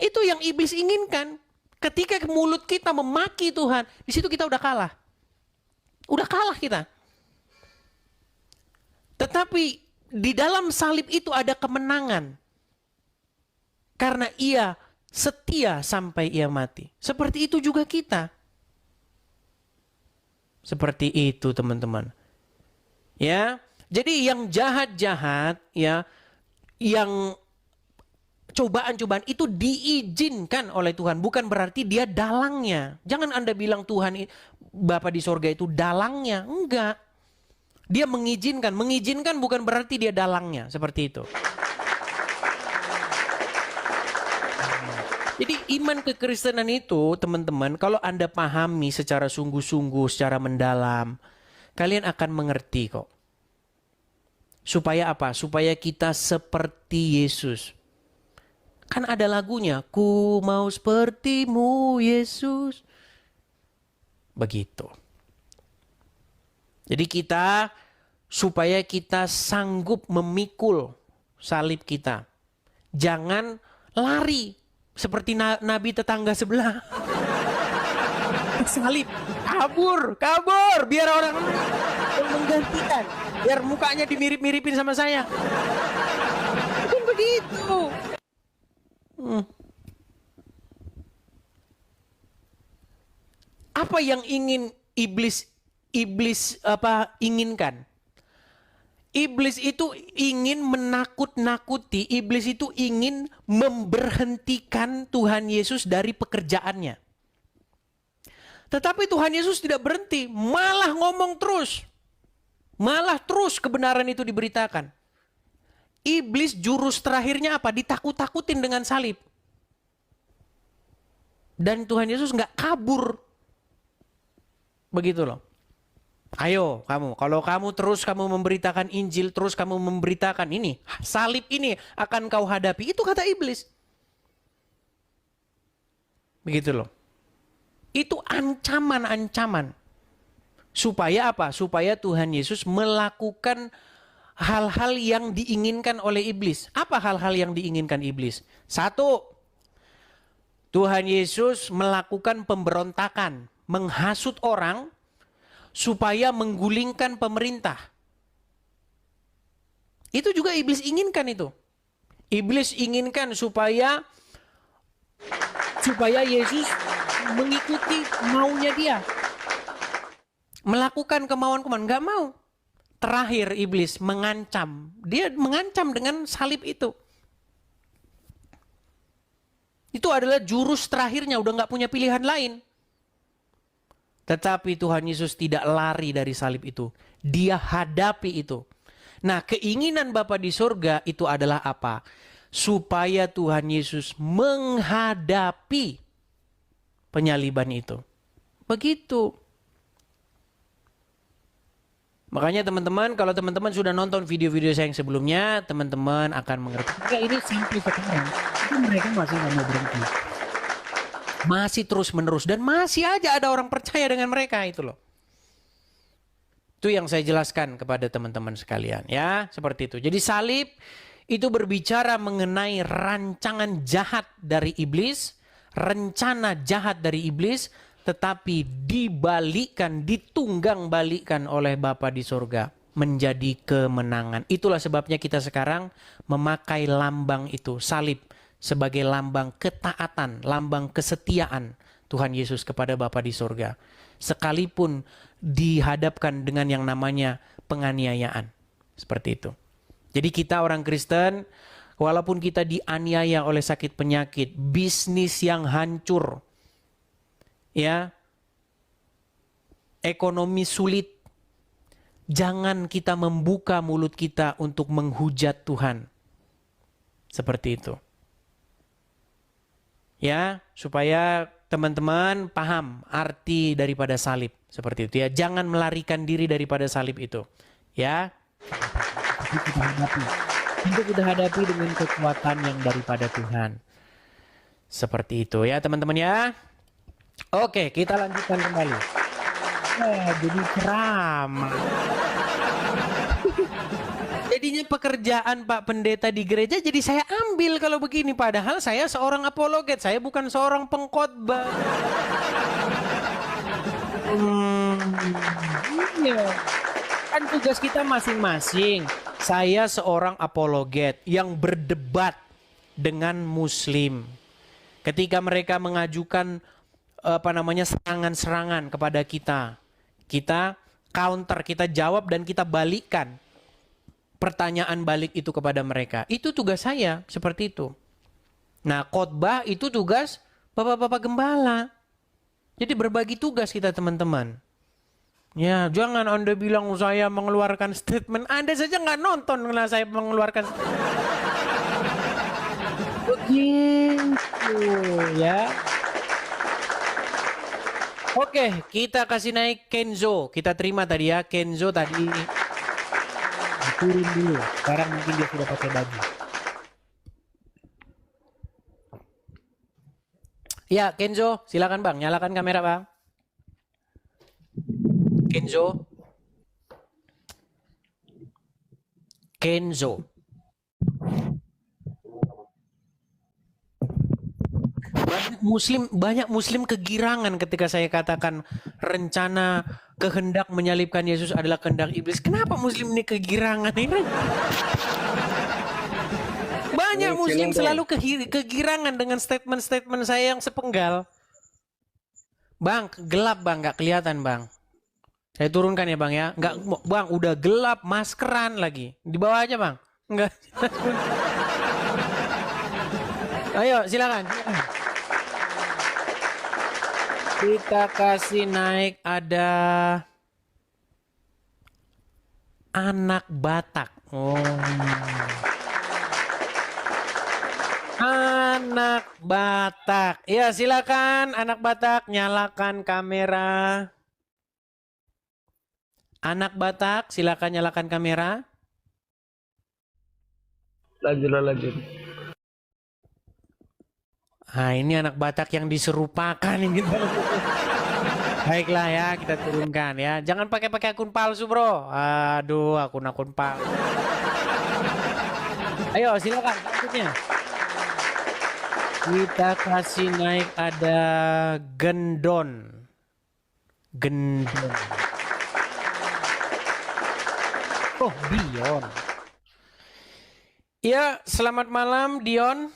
Speaker 1: Itu yang iblis inginkan. Ketika mulut kita memaki Tuhan, di situ kita udah kalah. Udah kalah kita. Tetapi di dalam salib itu ada kemenangan. Karena ia setia sampai ia mati. Seperti itu juga kita. Seperti itu teman-teman. Ya, jadi yang jahat-jahat, ya, yang cobaan-cobaan itu diizinkan oleh Tuhan. Bukan berarti dia dalangnya. Jangan Anda bilang Tuhan Bapa di sorga itu dalangnya. Enggak. Dia mengizinkan. Mengizinkan bukan berarti dia dalangnya. Seperti itu. Jadi iman kekristenan itu teman-teman, kalau Anda pahami secara sungguh-sungguh, secara mendalam, kalian akan mengerti kok. Supaya apa? Supaya kita seperti Yesus. Kan ada lagunya, ku mau sepertimu Yesus. Begitu. Jadi supaya kita sanggup memikul salib kita. Jangan lari seperti nabi tetangga sebelah. Salib, kabur, biar orang menggantikan. Biar mukanya dimirip-miripin sama saya. Bukan begitu. Apa yang ingin iblis inginkan? Iblis itu ingin menakut-nakuti, iblis itu ingin memberhentikan Tuhan Yesus dari pekerjaannya. Tetapi Tuhan Yesus tidak berhenti, malah ngomong terus. Malah terus kebenaran itu diberitakan. Iblis jurus terakhirnya apa? Ditakut-takutin dengan salib. Dan Tuhan Yesus nggak kabur. Begitu loh. Ayo kamu, kalau kamu terus memberitakan Injil, terus kamu memberitakan ini, salib ini akan kau hadapi. Itu kata iblis. Begitu loh. Itu ancaman-ancaman. Supaya apa? Supaya Tuhan Yesus melakukan hal-hal yang diinginkan oleh iblis. Apa hal-hal yang diinginkan iblis? Satu, Tuhan Yesus melakukan pemberontakan, menghasut orang supaya menggulingkan pemerintah. Itu juga iblis inginkan itu. Iblis inginkan supaya Yesus mengikuti maunya dia. Melakukan kemauan-kemauan, nggak mau. Terakhir iblis mengancam. Dia mengancam dengan salib itu. Itu adalah jurus terakhirnya, udah nggak punya pilihan lain. Tetapi Tuhan Yesus tidak lari dari salib itu. Dia hadapi itu. Nah, keinginan Bapa di sorga itu adalah apa? Supaya Tuhan Yesus menghadapi penyaliban itu. Begitu. Makanya teman-teman, kalau teman-teman sudah nonton video-video saya yang sebelumnya, teman-teman akan mengerti. Maka ini simple sekarang. Itu mereka masih nggak mau berhenti. Masih terus-menerus. Dan masih aja ada orang percaya dengan mereka itu loh. Itu yang saya jelaskan kepada teman-teman sekalian ya. Seperti itu. Jadi salib itu berbicara mengenai rancangan jahat dari iblis. Rencana jahat dari iblis. Tetapi dibalikkan, ditunggang balikkan oleh Bapa di surga menjadi kemenangan. Itulah sebabnya kita sekarang memakai lambang itu, salib, sebagai lambang ketaatan, lambang kesetiaan Tuhan Yesus kepada Bapa di surga. Sekalipun dihadapkan dengan yang namanya penganiayaan. Seperti itu. Jadi kita orang Kristen, walaupun kita dianiaya oleh sakit penyakit, bisnis yang hancur, ya, ekonomi sulit, jangan kita membuka mulut kita untuk menghujat Tuhan. Seperti itu. Ya, supaya teman-teman paham arti daripada salib. Seperti itu ya. Jangan melarikan diri daripada salib itu. Ya. Itu kita hadapi dengan kekuatan yang daripada Tuhan. Seperti itu ya teman-teman ya. Oke, kita lanjutkan kembali. Jadi ceramah. Jadinya pekerjaan Pak Pendeta di gereja jadi saya ambil kalau begini. Padahal saya seorang apologet, saya bukan seorang pengkhotbah. Iya. Kan tugas kita masing-masing. Saya seorang apologet yang berdebat dengan Muslim. Ketika mereka mengajukan serangan-serangan kepada kita. Kita counter, kita jawab dan kita balikkan pertanyaan balik itu kepada mereka. Itu tugas saya, seperti itu. Nah, khotbah itu tugas Bapak-bapak gembala. Jadi berbagi tugas kita teman-teman. Ya, jangan Anda bilang saya mengeluarkan statement. Anda saja nggak nonton kalau saya mengeluarkan statement. Begitu ya. Oke, kita kasih naik Kenzo. Kita terima tadi ya, Kenzo tadi turun dulu. Sekarang mungkin dia sudah pakai baju. Ya, Kenzo, silakan Bang, nyalakan kamera Bang. Kenzo. Kenzo. Banyak muslim kegirangan ketika saya katakan rencana kehendak menyalibkan Yesus adalah kehendak iblis. Kenapa muslim ini kegirangan ini? Banyak muslim selalu kegirangan dengan statement-statement saya yang sepenggal. Bang, gelap Bang, nggak kelihatan Bang. Saya turunkan ya Bang ya. Nggak Bang, udah gelap, maskeran lagi. Di bawah aja Bang. Enggak. Ayo silakan. Kita kasih naik ada anak Batak. Oh. Anak Batak. Ya, silakan anak Batak nyalakan kamera. Anak Batak, silakan nyalakan kamera.
Speaker 5: Lanjut.
Speaker 1: Nah, ini anak Batak yang diserupakan ini. Baiklah ya, kita turunkan ya. Jangan pakai akun palsu, Bro. Aduh, akun palsu. Ayo, silakan selanjutnya. Kita kasih naik ada Gendon. Oh, Dion. Ya, selamat malam Dion.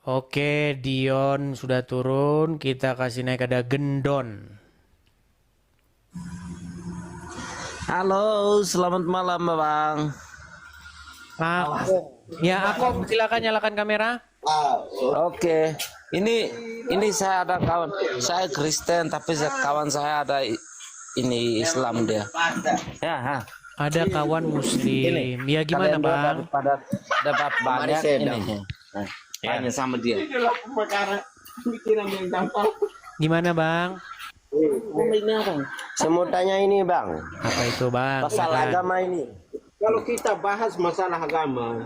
Speaker 1: Oke, Dion sudah turun. Kita kasih naik ada Gendon.
Speaker 5: Halo, selamat malam Bang.
Speaker 1: Aku silakan nyalakan kamera.
Speaker 5: Oke. Ini saya ada kawan. Saya Kristen tapi kawan saya ada ini Islam dia. Ya,
Speaker 1: Ada kawan Muslim. Ya gimana Bang?
Speaker 5: Pada dapat banyak ini. Tanya sama dia.
Speaker 1: Gimana Bang?
Speaker 5: Ini apa?
Speaker 6: Saya mau tanya ini bang,
Speaker 1: Apa itu bang?
Speaker 6: pasal
Speaker 1: Silakan.
Speaker 6: agama ini.
Speaker 7: Kalau kita bahas masalah agama,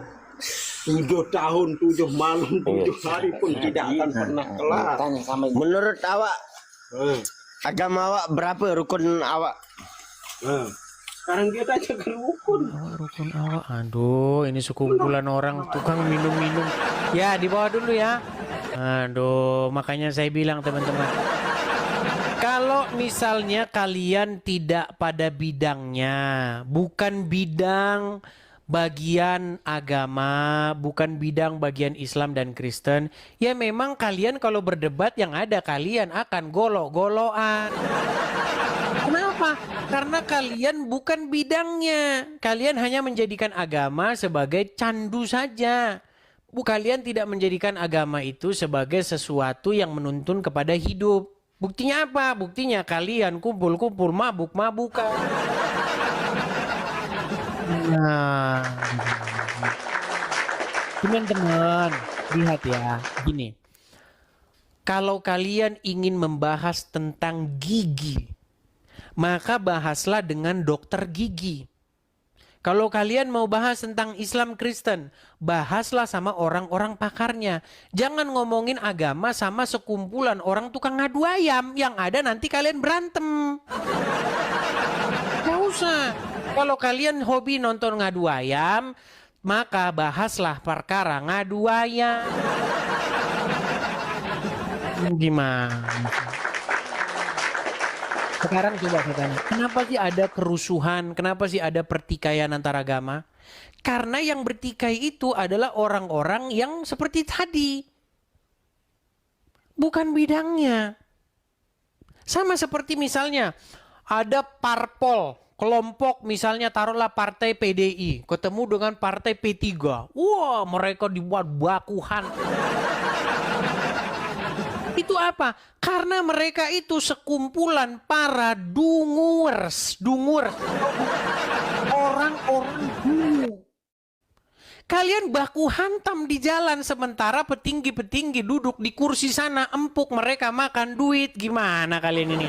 Speaker 7: 7 tahun, 7 malam, 7 hari pun tidak akan pernah kelar.
Speaker 5: Tanya sama ibu.
Speaker 6: Menurut awak,
Speaker 7: Eh,
Speaker 6: agama awak berapa rukun awak?
Speaker 7: eh. Sekarang dia tanya ke rukun.
Speaker 1: Awak rukun awak. Aduh, ini sekumpulan orang tukang minum-minum. Ya, di bawah dulu ya. Aduh, makanya saya bilang teman-teman. Kalau misalnya kalian tidak pada bidangnya, bukan bidang bagian agama, bukan bidang bagian Islam dan Kristen, ya memang kalian kalau berdebat yang ada kalian akan golok-golokan. Kenapa? Karena kalian bukan bidangnya. Kalian hanya menjadikan agama sebagai candu saja. Kalian tidak menjadikan agama itu sebagai sesuatu yang menuntun kepada hidup. Buktinya apa? Buktinya kalian kumpul-kumpul mabuk-mabukan. Nah, teman-teman, lihat ya, gini. Kalau kalian ingin membahas tentang gigi, maka bahaslah dengan dokter gigi. Kalau kalian mau bahas tentang Islam Kristen, bahaslah sama orang-orang pakarnya. Jangan ngomongin agama sama sekumpulan orang tukang ngadu ayam. Yang ada nanti kalian berantem. Gak usah. Kalau kalian hobi nonton ngadu ayam, maka bahaslah perkara ngadu ayam. Gimana? Sekarang coba saya tanya, kenapa sih ada kerusuhan? Kenapa sih ada pertikaian antar agama? Karena yang bertikai itu adalah orang-orang yang seperti tadi. Bukan bidangnya. Sama seperti misalnya ada parpol, kelompok misalnya taruhlah partai PDI ketemu dengan partai P3. Wah, mereka dibuat bakuhan. Itu apa? Karena mereka itu sekumpulan para dungers. Orang-orang dungu. Kalian baku hantam di jalan sementara petinggi-petinggi duduk di kursi sana empuk mereka makan duit. Gimana kalian ini?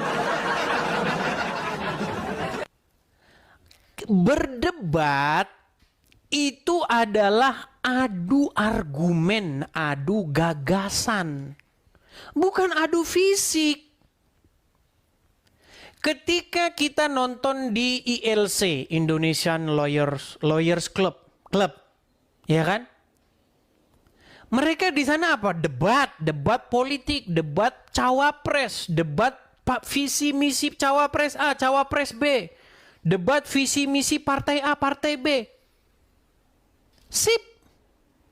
Speaker 1: Berdebat itu adalah adu argumen, adu gagasan. Bukan adu fisik. Ketika kita nonton di ILC, Indonesian Lawyers Club, ya kan? Mereka di sana apa? Debat politik, debat cawapres, debat visi misi cawapres A, cawapres B, debat visi misi partai A, partai B. Sip,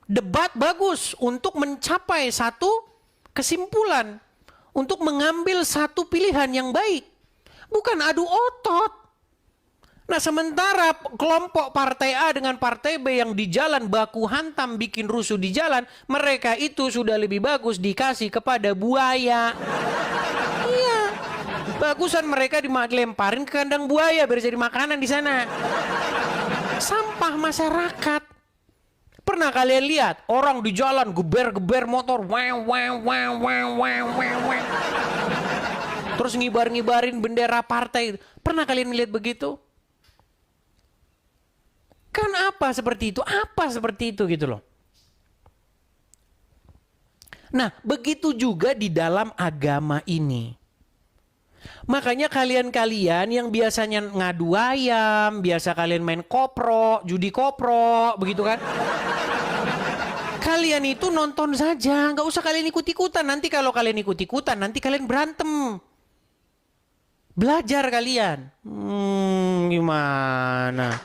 Speaker 1: debat bagus untuk mencapai satu kesimpulan, untuk mengambil satu pilihan yang baik. Bukan adu otot. Nah sementara kelompok partai A dengan partai B yang di jalan baku hantam bikin rusuh di jalan, mereka itu sudah lebih bagus dikasih kepada buaya. Iya. Bagusan mereka dilemparin ke kandang buaya biar jadi makanan di sana. Sampah masyarakat. Pernah kalian lihat orang di jalan geber-geber motor, terus ngibar-ngibarin bendera partai? Pernah kalian lihat begitu? Kan apa seperti itu? Apa seperti itu gitu loh. Nah, begitu juga di dalam agama ini. Makanya kalian-kalian yang biasanya ngadu ayam, biasa kalian main kopro, judi kopro, begitu kan? Kalian itu nonton saja, nggak usah kalian ikut-ikutan. Nanti kalau kalian ikut-ikutan, nanti kalian berantem. Belajar kalian. Gimana?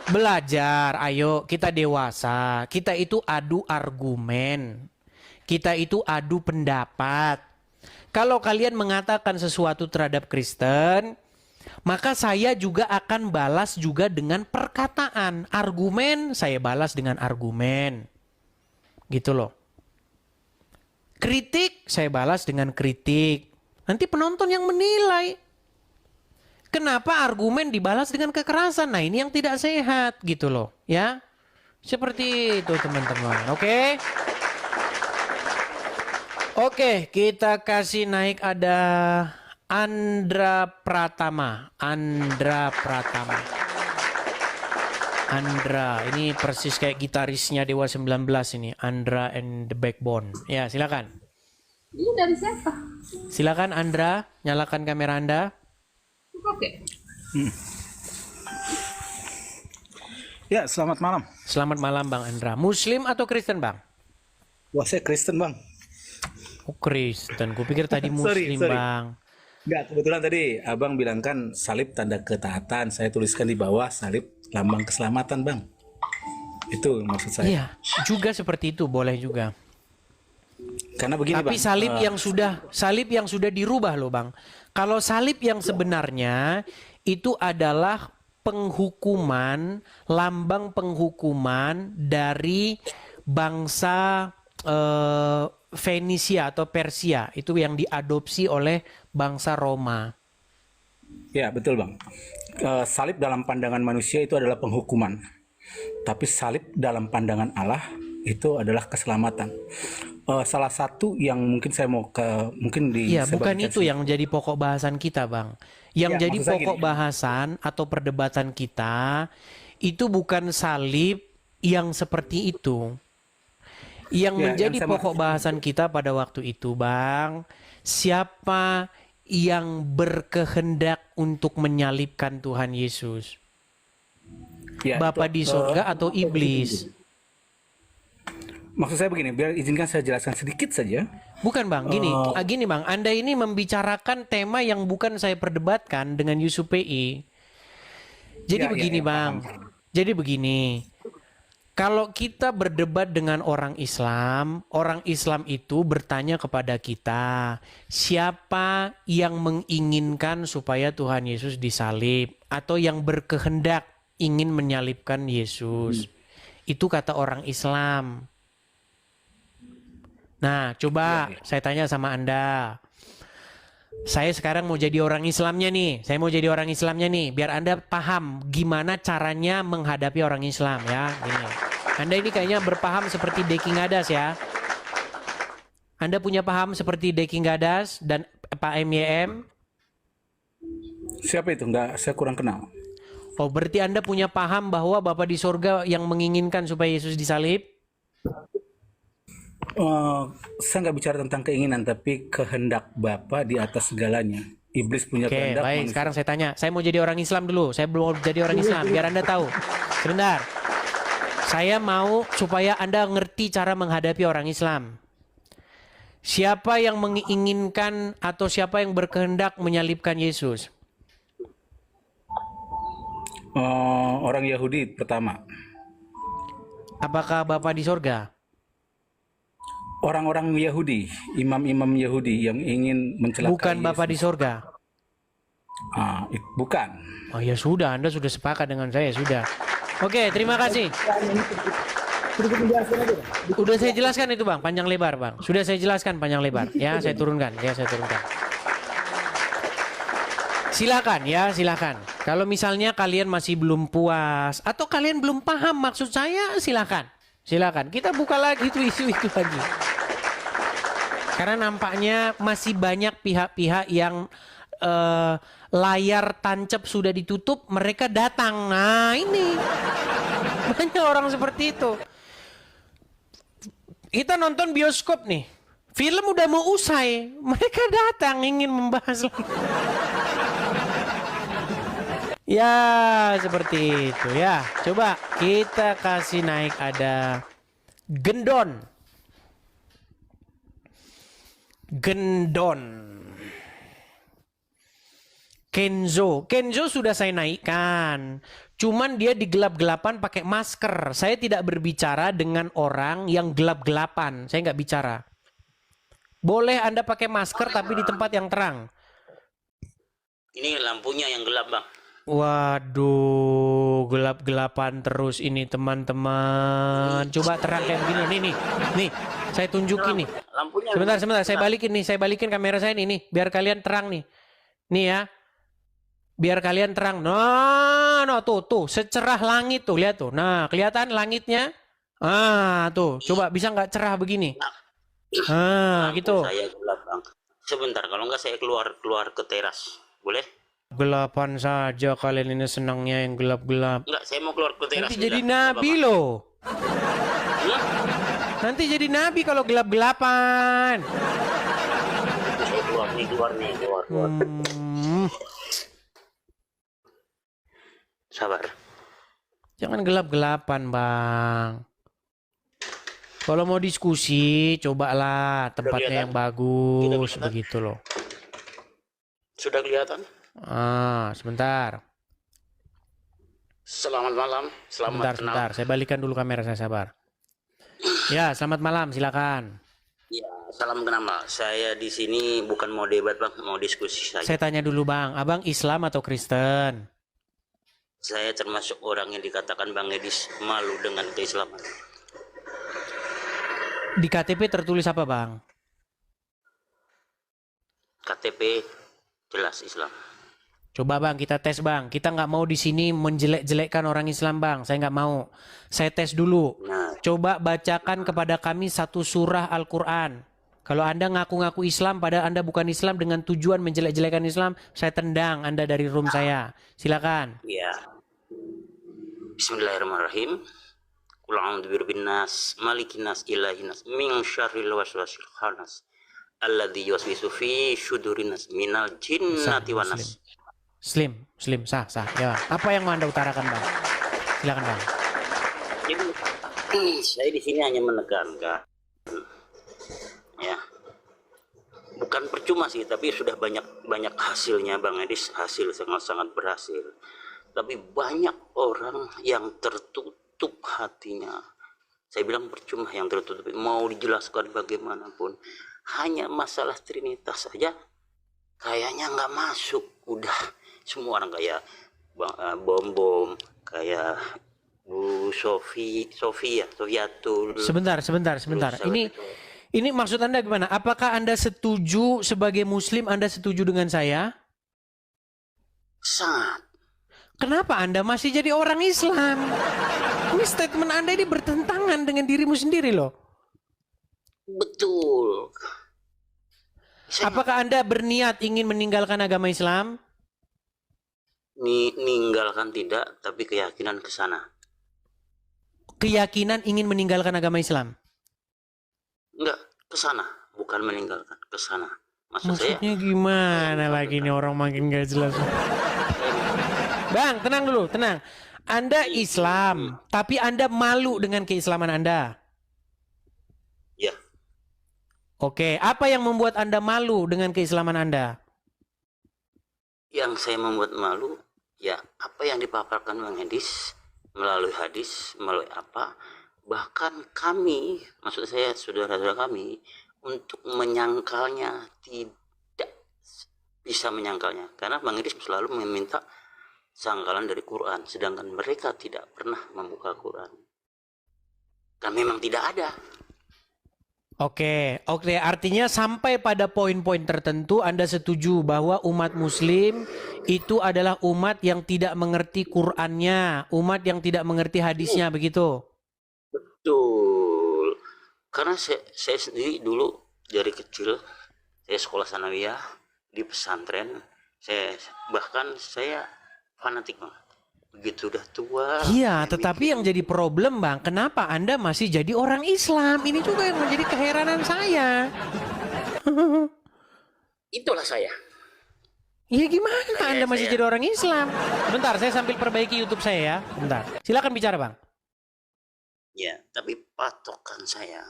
Speaker 1: Belajar, ayo kita dewasa. Kita itu adu argumen. Kita itu adu pendapat. Kalau kalian mengatakan sesuatu terhadap Kristen, maka saya juga akan balas juga dengan perkataan. Argumen, saya balas dengan argumen. Gitu loh. Kritik, saya balas dengan kritik. Nanti penonton yang menilai. Kenapa argumen dibalas dengan kekerasan? Nah ini yang tidak sehat gitu loh. Ya, seperti itu teman-teman. Oke? Oke, kita kasih naik ada Andra Pratama. Andra Pratama. Andra, ini persis kayak gitarisnya Dewa 19 ini. Andra and the Backbone. Ya, silakan.
Speaker 8: Ini dari siapa?
Speaker 1: Silakan Andra, nyalakan kamera Anda.
Speaker 8: Oke.
Speaker 9: Ya, selamat malam.
Speaker 1: Selamat malam Bang Andra. Muslim atau Kristen Bang?
Speaker 9: Wah, saya Kristen, Bang.
Speaker 1: Oh Kristen, gue pikir tadi
Speaker 9: Sorry,
Speaker 1: Muslim
Speaker 9: sorry.
Speaker 1: Bang.
Speaker 9: Enggak, kebetulan tadi Abang bilang kan salib tanda ketaatan. Saya tuliskan di bawah salib lambang keselamatan, Bang. Itu maksud saya.
Speaker 1: Iya, juga seperti itu boleh juga.
Speaker 9: Karena begini,
Speaker 1: Tapi
Speaker 9: Bang.
Speaker 1: salib yang sudah dirubah loh Bang. Kalau salib yang sebenarnya itu adalah penghukuman, lambang penghukuman dari bangsa Fenisia atau Persia. Itu yang diadopsi oleh bangsa Roma.
Speaker 9: Ya, betul, Bang. Salib dalam pandangan manusia itu adalah penghukuman. Tapi salib dalam pandangan Allah itu adalah keselamatan. Salah satu yang mungkin saya mau mungkin di
Speaker 1: Iya, bukan itu yang jadi pokok bahasan kita, Bang. Yang
Speaker 9: Ya,
Speaker 1: jadi
Speaker 9: maksud saya
Speaker 1: pokok
Speaker 9: gini.
Speaker 1: bahasan atau perdebatan kita itu bukan salib yang seperti itu. Yang
Speaker 9: Ya,
Speaker 1: menjadi
Speaker 9: yang saya
Speaker 1: pokok bahasan kita pada waktu itu, Bang, siapa yang berkehendak untuk menyalibkan Tuhan Yesus?
Speaker 9: Ya,
Speaker 1: Bapa
Speaker 9: itu,
Speaker 1: di surga atau iblis?
Speaker 9: maksud saya begini, biar izinkan saya jelaskan sedikit saja.
Speaker 1: Bukan Bang, gini Bang, Anda ini membicarakan tema yang bukan saya perdebatkan dengan Yusuf PI. Jadi
Speaker 9: Ya,
Speaker 1: begini
Speaker 9: ya,
Speaker 1: Bang,
Speaker 9: paham.
Speaker 1: jadi begini. Kalau kita berdebat dengan orang Islam itu bertanya kepada kita, siapa yang menginginkan supaya Tuhan Yesus disalib atau yang berkehendak ingin menyalibkan Yesus? Itu kata orang Islam. Nah, coba saya tanya sama Anda. Saya sekarang mau jadi orang Islamnya nih. Saya mau jadi orang Islamnya nih. Biar Anda paham gimana caranya menghadapi orang Islam ya. Gini. Anda ini kayaknya berpaham seperti Deki Ngadas ya. Anda punya paham seperti Deki Ngadas dan Pak MYM?
Speaker 9: Siapa itu? Enggak, saya kurang kenal.
Speaker 1: Oh, berarti Anda punya paham bahwa Bapa di sorga yang menginginkan supaya Yesus disalib?
Speaker 9: Saya nggak bicara tentang keinginan, tapi kehendak Bapa di atas segalanya. Iblis punya
Speaker 1: Oke,
Speaker 9: kehendak.
Speaker 1: baik.
Speaker 9: manusia-
Speaker 1: Sekarang saya tanya. Saya mau jadi orang Islam dulu. Saya belum jadi orang Islam. Biar Anda tahu. Sebentar. Saya mau supaya Anda ngerti cara menghadapi orang Islam. Siapa yang menginginkan atau siapa yang berkehendak menyalibkan Yesus?
Speaker 9: Orang Yahudi pertama.
Speaker 1: Apakah Bapa di sorga?
Speaker 9: Orang-orang Yahudi, imam-imam Yahudi yang ingin mencelakai
Speaker 1: Bukan Bapa di
Speaker 9: Yesus.
Speaker 1: sorga.
Speaker 9: Bukan.
Speaker 1: Oh ya sudah, Anda sudah sepakat dengan saya, sudah. Oke, terima kasih. Udah saya jelaskan itu Bang, panjang lebar Bang. Sudah saya jelaskan panjang lebar. Ya, saya turunkan. Silakan ya, silakan. Kalau misalnya kalian masih belum puas atau kalian belum paham maksud saya, silakan. Silakan. Kita buka lagi itu isu itu lagi. Karena nampaknya masih banyak pihak-pihak yang layar tancap sudah ditutup, mereka datang. Nah, ini banyak orang seperti itu. Kita nonton bioskop nih. Film udah mau usai, mereka datang ingin membahas lagi. Ya, seperti itu ya. Coba kita kasih naik ada Gendon. Kenzo sudah saya naikkan. Cuman dia di gelap-gelapan pakai masker. Saya tidak berbicara dengan orang yang gelap-gelapan. Saya nggak bicara. Boleh Anda pakai masker tapi di tempat yang terang.
Speaker 5: Ini lampunya yang gelap, Bang.
Speaker 1: Waduh, gelap-gelapan terus ini teman-teman. Coba terang kayak begini. Nih, saya tunjukin nih.
Speaker 5: Lampunya.
Speaker 1: Sebentar, saya balikin kamera saya nih, biar kalian terang nih. Nih ya. Biar kalian terang. No, tuh, secerah langit tuh, lihat tuh. Nah, kelihatan langitnya? Tuh, coba bisa nggak cerah begini?
Speaker 3: Lampu
Speaker 1: gitu.
Speaker 3: saya gelap bang. Sebentar, kalau nggak saya keluar ke teras, boleh?
Speaker 1: Gelapan saja kalian ini senangnya yang gelap-gelap.
Speaker 3: Nggak, saya mau keluar ke teras.
Speaker 1: Nanti jadi
Speaker 3: udah, nggak
Speaker 1: nabi
Speaker 3: apa-apa.
Speaker 1: loh.
Speaker 3: Hmm?
Speaker 1: Nanti jadi nabi kalau gelap-gelapan.
Speaker 3: Saya keluar. Sabar.
Speaker 1: Jangan gelap-gelapan, Bang. Kalau mau diskusi, cobalah tempatnya yang bagus,
Speaker 3: kelihatan?
Speaker 1: begitu loh.
Speaker 3: Sudah kelihatan?
Speaker 1: Sebentar.
Speaker 3: Selamat malam, selamat kenal.
Speaker 1: Sebentar. Saya balikan dulu kamera, saya sabar. Ya, selamat malam, silakan.
Speaker 3: Ya, salam kenal. Saya di sini bukan mau debat bang, mau diskusi saja.
Speaker 1: Saya tanya dulu, Bang. Abang Islam atau Kristen?
Speaker 3: Saya termasuk orang yang dikatakan Bang Edis malu dengan keislaman.
Speaker 1: Di KTP tertulis apa, Bang?
Speaker 3: KTP jelas Islam.
Speaker 1: Coba, Bang, kita tes, Bang. Kita nggak mau di sini menjelek-jelekkan orang Islam, Bang. Saya nggak mau. Saya tes dulu.
Speaker 3: Nah,
Speaker 1: Coba bacakan kepada kami satu surah Al-Quran. Kalau Anda ngaku-ngaku Islam, padahal Anda bukan Islam dengan tujuan menjelek-jelekan Islam, saya tendang Anda dari room saya. Silakan.
Speaker 3: ya. Bismillahirrahmanirrahim. Qul a'udzu birabbin nas, malikin nas, ilahin nas, min syarril waswasil khannas. Alladzi yuwaswisu fi syudurin nas minal jinnati wan nas.
Speaker 1: Muslim, sah. Ya. Apa yang mau Anda utarakan, Bang? Silakan, Bang.
Speaker 3: Jadi, saya di sini hanya menekankan, ya, bukan percuma sih, tapi sudah banyak hasilnya Bang Edis, hasil sangat berhasil. Tapi banyak orang yang tertutup hatinya. Saya bilang percuma yang tertutup, mau dijelaskan bagaimanapun, hanya masalah Trinitas saja kayaknya nggak masuk. Udah semua orang kayak Bom, kayak Bu Sofiatul.
Speaker 1: Sebentar. Ini maksud Anda gimana? Apakah Anda setuju sebagai Muslim, Anda setuju dengan saya?
Speaker 3: Sangat.
Speaker 1: Kenapa Anda masih jadi orang Islam? Ini statement Anda ini bertentangan dengan dirimu sendiri loh.
Speaker 3: Betul.
Speaker 1: Apakah Anda berniat ingin meninggalkan agama Islam?
Speaker 3: Meninggalkan tidak, tapi keyakinan ke sana.
Speaker 1: Keyakinan ingin meninggalkan agama Islam?
Speaker 3: Enggak, ke sana, bukan meninggalkan, ke sana.
Speaker 1: Maksudnya gimana lagi nih orang makin gak jelas. Bang, tenang dulu, tenang. Anda Islam, tapi Anda malu dengan keislaman Anda.
Speaker 3: Ya.
Speaker 1: Oke, apa yang membuat Anda malu dengan keislaman Anda?
Speaker 3: Yang saya membuat malu, ya apa yang dipaparkan Bang Edis melalui hadis, melalui apa, bahkan kami, maksud saya saudara-saudara kami, untuk menyangkalnya tidak bisa menyangkalnya, karena Bang Edis selalu meminta sangkalan dari Quran, sedangkan mereka tidak pernah membuka Quran. Dan memang tidak ada.
Speaker 1: Oke, artinya sampai pada poin-poin tertentu Anda setuju bahwa umat Muslim itu adalah umat yang tidak mengerti Qurannya, umat yang tidak mengerti hadisnya, begitu?
Speaker 3: Betul. Karena saya sendiri dulu dari kecil, saya sekolah sanawiyah di pesantren, bahkan saya fanatik Bang. Begitu udah tua.
Speaker 1: Iya, tetapi yang jadi problem Bang, kenapa Anda masih jadi orang Islam? Ini juga yang menjadi keheranan saya.
Speaker 3: Itulah saya.
Speaker 1: Iya gimana Anda masih jadi orang Islam? Bentar, saya sambil perbaiki YouTube saya ya. Bentar. Silakan bicara Bang.
Speaker 3: Ya, tapi patokan saya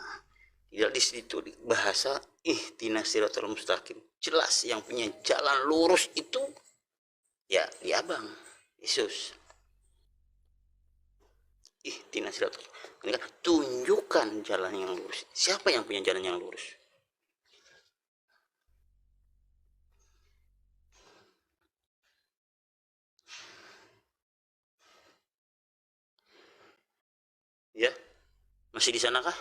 Speaker 3: tidak di situ di bahasa ihdinas siratal mustaqim. Jelas yang punya jalan lurus itu ya di Abang Yesus. Ihdinas siratal. Ini kan tunjukkan jalan yang lurus. Siapa yang punya jalan yang lurus? Ya, masih di sana kah?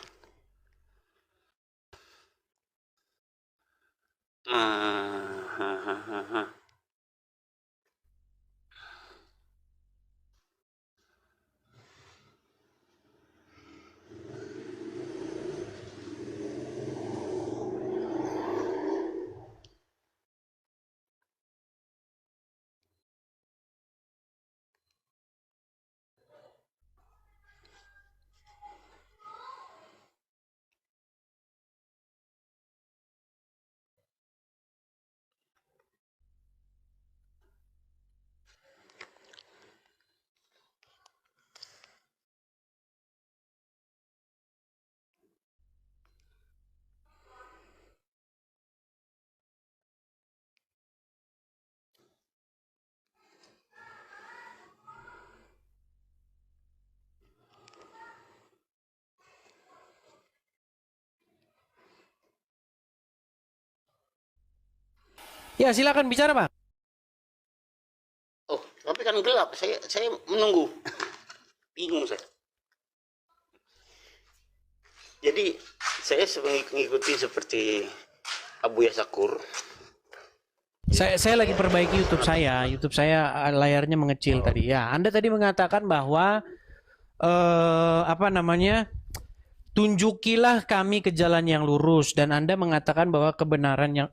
Speaker 1: Ya, silakan bicara, Bang.
Speaker 3: Oh, tapi kan gelap. Saya menunggu. Bingung saya. Jadi saya mengikuti seperti Abu Yasakur.
Speaker 1: Saya lagi perbaiki YouTube saya. YouTube saya layarnya mengecil tadi. Ya, Anda tadi mengatakan bahwa apa namanya? Tunjukilah kami ke jalan yang lurus, dan Anda mengatakan bahwa kebenaran yang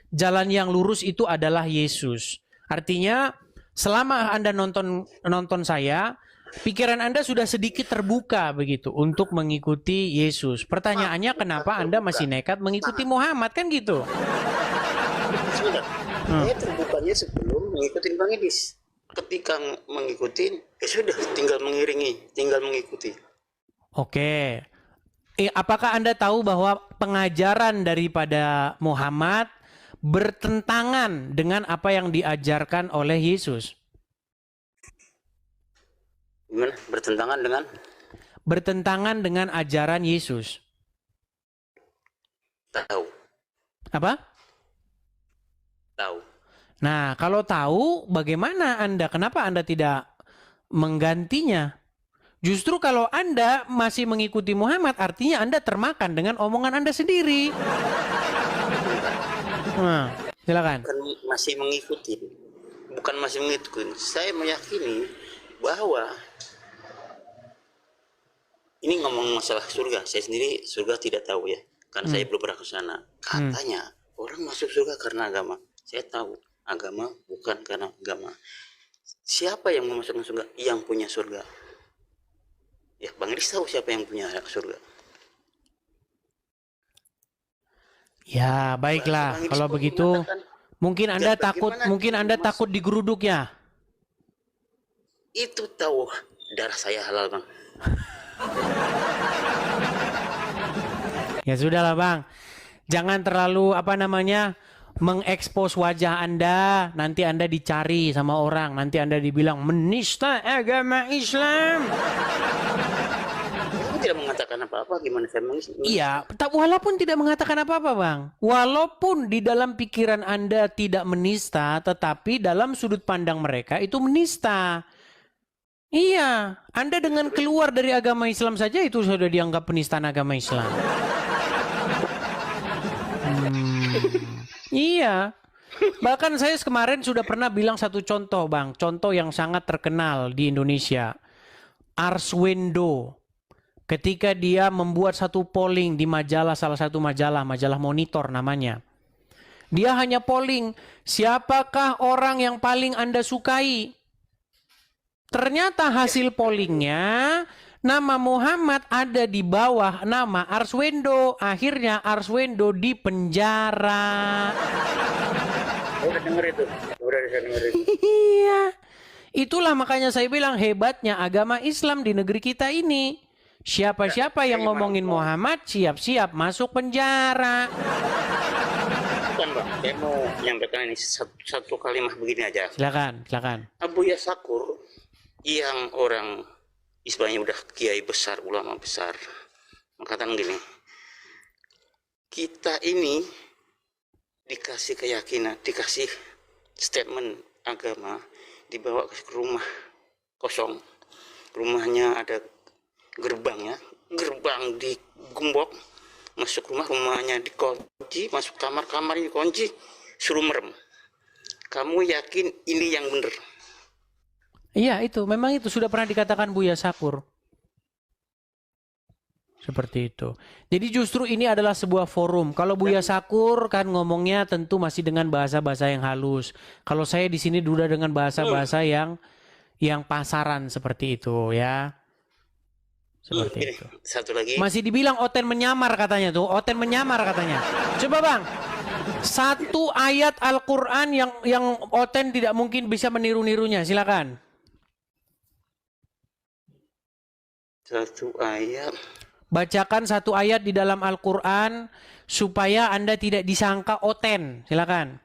Speaker 1: jalan yang lurus itu adalah Yesus. Artinya selama Anda nonton saya, pikiran Anda sudah sedikit terbuka begitu untuk mengikuti Yesus. Pertanyaannya, kenapa Anda masih nekat mengikuti Muhammad, kan gitu?
Speaker 3: Sebentar. Saya terbukanya sebelum mengikuti Bang Edis. Ketika mengikuti, ya sudah, tinggal mengiringi, tinggal mengikuti.
Speaker 1: Oke. Apakah Anda tahu bahwa pengajaran daripada Muhammad bertentangan dengan apa yang diajarkan oleh Yesus?
Speaker 3: Gimana? Bertentangan dengan?
Speaker 1: Bertentangan dengan ajaran Yesus.
Speaker 3: Tahu.
Speaker 1: Apa?
Speaker 3: Tahu.
Speaker 1: Nah, kalau tahu, bagaimana Anda? Kenapa Anda tidak menggantinya? Justru kalau Anda masih mengikuti Muhammad, artinya Anda termakan dengan omongan Anda sendiri. Nah, silakan.
Speaker 3: Bukan masih mengikuti. Bukan masih mengikuti. Saya meyakini bahwa ini ngomong masalah surga. Saya sendiri surga tidak tahu ya. Karena saya belum pernah ke sana. Katanya orang masuk surga karena agama. Saya tahu agama bukan karena agama. Siapa yang mau masuk surga? Yang punya surga. Ya, Bang Idris tahu siapa yang punya surga.
Speaker 1: Ya, baiklah. Kalau begitu, mungkin Anda takut digeruduk ya.
Speaker 3: Itu tahu darah saya halal, Bang.
Speaker 1: Ya sudahlah, Bang. Jangan terlalu mengekspos wajah Anda. Nanti Anda dicari sama orang. Nanti Anda dibilang menista agama Islam.
Speaker 3: Aku tidak mengatakan apa-apa. Gimana saya menista?
Speaker 1: Iya, walaupun tidak mengatakan apa-apa, Bang. Walaupun di dalam pikiran Anda tidak menista, tetapi dalam sudut pandang mereka itu menista. Iya, Anda dengan keluar dari agama Islam saja itu sudah dianggap penistaan agama Islam. Iya. Bahkan saya kemarin sudah pernah bilang satu contoh, Bang. Contoh yang sangat terkenal di Indonesia. Arswendo. Ketika dia membuat satu polling di salah satu majalah Monitor namanya. Dia hanya polling, siapakah orang yang paling Anda sukai? Ternyata hasil pollingnya, nama Muhammad ada di bawah nama Arswendo. Akhirnya Arswendo dipenjara.
Speaker 3: Udah denger itu. Udah denger itu.
Speaker 1: Iya. Itulah makanya saya bilang hebatnya agama Islam di negeri kita ini. Siapa-siapa yang ngomongin Muhammad siap-siap masuk penjara.
Speaker 3: Bukan, Bang. Saya mau menyampaikan ini satu kalimat begini aja.
Speaker 1: Silakan.
Speaker 3: Abu Yasakur yang orang istilahnya udah kiai besar, ulama besar, mengatakan gini, kita ini dikasih keyakinan, dikasih statement agama, dibawa ke rumah kosong, rumahnya ada gerbangnya, gerbang digembok, masuk rumahnya dikunci, masuk kamarnya dikunci, suruh merem. Kamu yakin ini yang benar?
Speaker 1: Iya, itu memang itu sudah pernah dikatakan Buya Sakur. Seperti itu. Jadi justru ini adalah sebuah forum. Kalau Buya Sakur kan ngomongnya tentu masih dengan bahasa-bahasa yang halus. Kalau saya di sini sudah dengan bahasa-bahasa yang pasaran seperti itu ya. Seperti itu.
Speaker 3: Satu lagi.
Speaker 1: Masih dibilang Oten menyamar katanya tuh. Oten menyamar katanya. Coba, Bang. Satu ayat Al-Qur'an yang Oten tidak mungkin bisa meniru-nirunya. Silakan.
Speaker 3: Satu ayat.
Speaker 1: Bacakan satu ayat di dalam Al-Qur'an supaya Anda tidak disangka Oten. Silakan.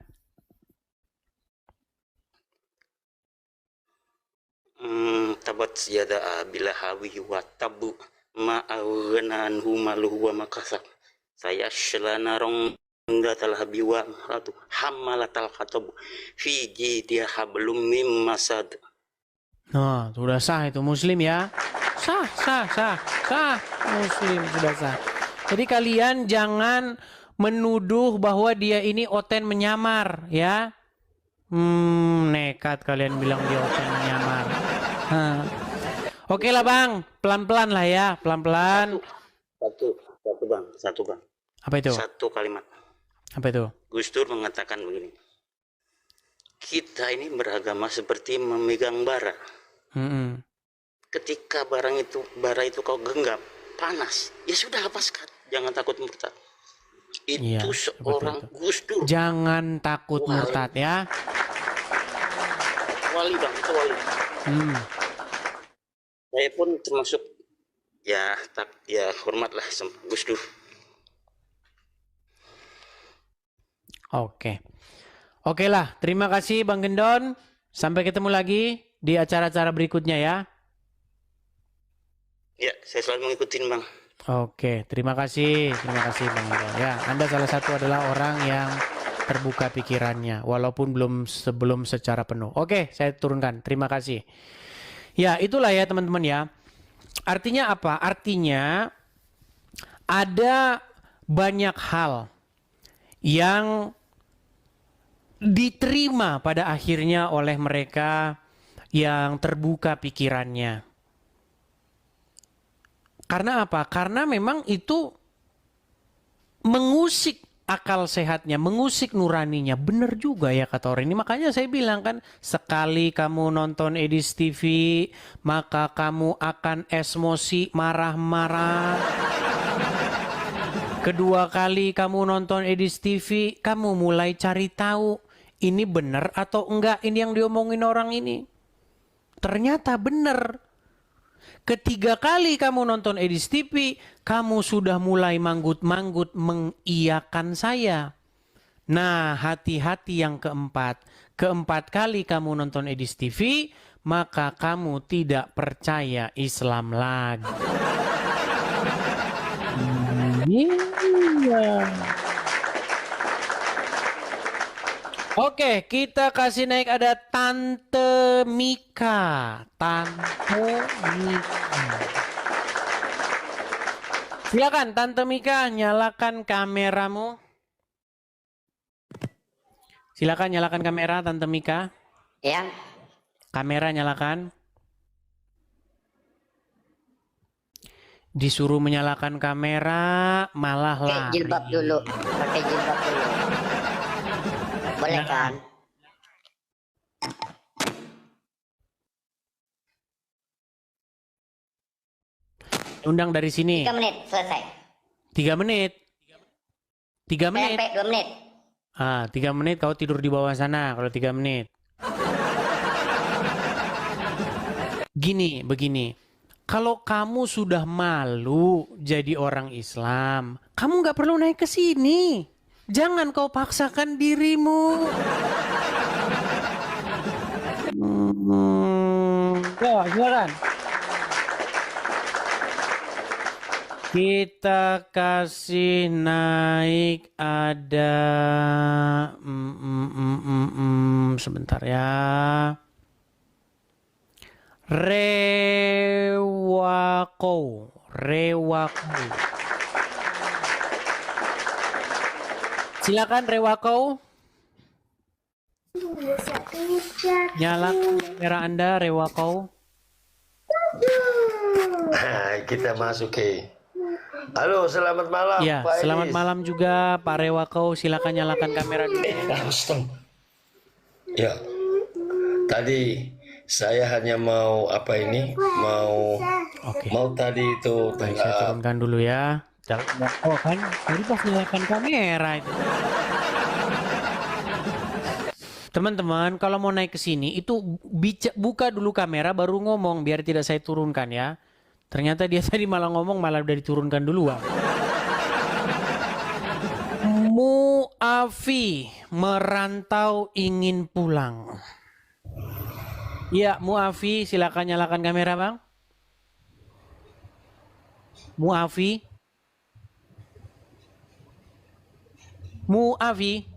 Speaker 3: Tabat yada bila hawi wa tabu ma aghna anhu maluhu wa makasab. Saya selanar datal habiwa ratu hammalatal khatab fi jidiha hablum mim masad.
Speaker 1: Nah, sudah sah itu Muslim ya. Sah. Muslim sudah sah. Jadi kalian jangan menuduh bahwa dia ini oten menyamar ya. Nekat kalian bilang dia oten menyamar. Oke lah Bang, pelan-pelan lah ya, pelan-pelan.
Speaker 3: Satu bang.
Speaker 1: Apa itu?
Speaker 3: Satu kalimat.
Speaker 1: Apa itu?
Speaker 3: Gus Dur mengatakan begini. Kita ini beragama seperti memegang bara. Ketika bara itu kau genggam, panas, ya sudah lepaskan. Jangan takut murtad. Itu
Speaker 1: Iya,
Speaker 3: seorang
Speaker 1: itu.
Speaker 3: Gus Dur.
Speaker 1: Jangan takut murtad ya.
Speaker 3: Wali bang, itu wali. Saya pun termasuk ya hormatlah sama Gus Dur.
Speaker 1: Oke lah, terima kasih Bang Gendon. Sampai ketemu lagi di acara-acara berikutnya ya.
Speaker 3: Ya, saya selalu mengikutin bang.
Speaker 1: Oke, terima kasih Bang Gendon. Ya, Anda salah satu adalah orang yang terbuka pikirannya, walaupun belum secara penuh. Oke, saya turunkan. Terima kasih. Ya, itulah ya teman-teman ya. Artinya apa? Artinya ada banyak hal yang diterima pada akhirnya oleh mereka yang terbuka pikirannya. Karena apa? Karena memang itu mengusik akal sehatnya, mengusik nuraninya. Benar juga ya kata orang ini. Makanya saya bilang kan, sekali kamu nonton Edis TV, maka kamu akan emosi, marah-marah. Kedua kali kamu nonton Edis TV, kamu mulai cari tahu ini benar atau enggak ini yang diomongin orang ini. Ternyata benar. Ketiga kali kamu nonton Edis TV, kamu sudah mulai manggut-manggut mengiyakan saya. Nah, hati-hati yang keempat. Keempat kali kamu nonton Edis TV, maka kamu tidak percaya Islam lagi. Iya. Oke, kita kasih naik ada Tante Mika. Silakan Tante Mika, nyalakan kameramu. Silakan nyalakan kamera Tante Mika.
Speaker 10: Ya.
Speaker 1: Kamera nyalakan. Disuruh menyalakan kamera, malah lari.
Speaker 10: Pakai jilbab dulu. Boleh kan?
Speaker 1: Undang dari sini.
Speaker 10: 3 menit selesai.
Speaker 1: 3 menit. 3 menit.
Speaker 10: Sampai 2 menit.
Speaker 1: 3 menit kau tidur di bawah sana kalau 3 menit. Begini. Kalau kamu sudah malu jadi orang Islam, kamu nggak perlu naik ke sini. Jangan kau paksakan dirimu. Ya, silakan. Kita kasih naik ada sebentar ya. Rewako. Silakan Rewako. Nyalakan kamera Anda Rewako.
Speaker 6: Kita masuk ke. Halo, selamat malam.
Speaker 1: Ya,
Speaker 6: Pak
Speaker 1: selamat
Speaker 6: Idris.
Speaker 1: malam juga Pak Rewako. Silakan nyalakan kamera dulu.
Speaker 6: Ya, tadi saya hanya mau mau tadi itu
Speaker 1: Baik, saya turunkan dulu ya. Oh kan, tadi pas nyalakan kamera itu. Teman-teman, kalau mau naik ke sini itu buka dulu kamera baru ngomong biar tidak saya turunkan ya. Ternyata dia tadi malah ngomong malah udah diturunkan duluan. Muafi merantau ingin pulang. Ya, Muafi silakan nyalakan kamera, Bang. Muafi.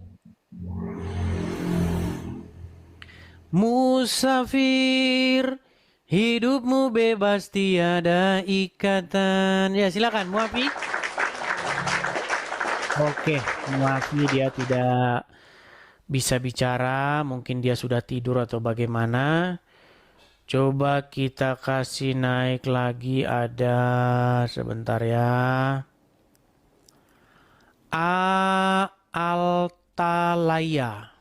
Speaker 1: Musafir, hidupmu bebas tiada ikatan. Ya silakan Muafi. Oke, Muafi dia tidak bisa bicara, mungkin dia sudah tidur atau bagaimana. Coba kita kasih naik lagi, ada sebentar ya. Altalaya.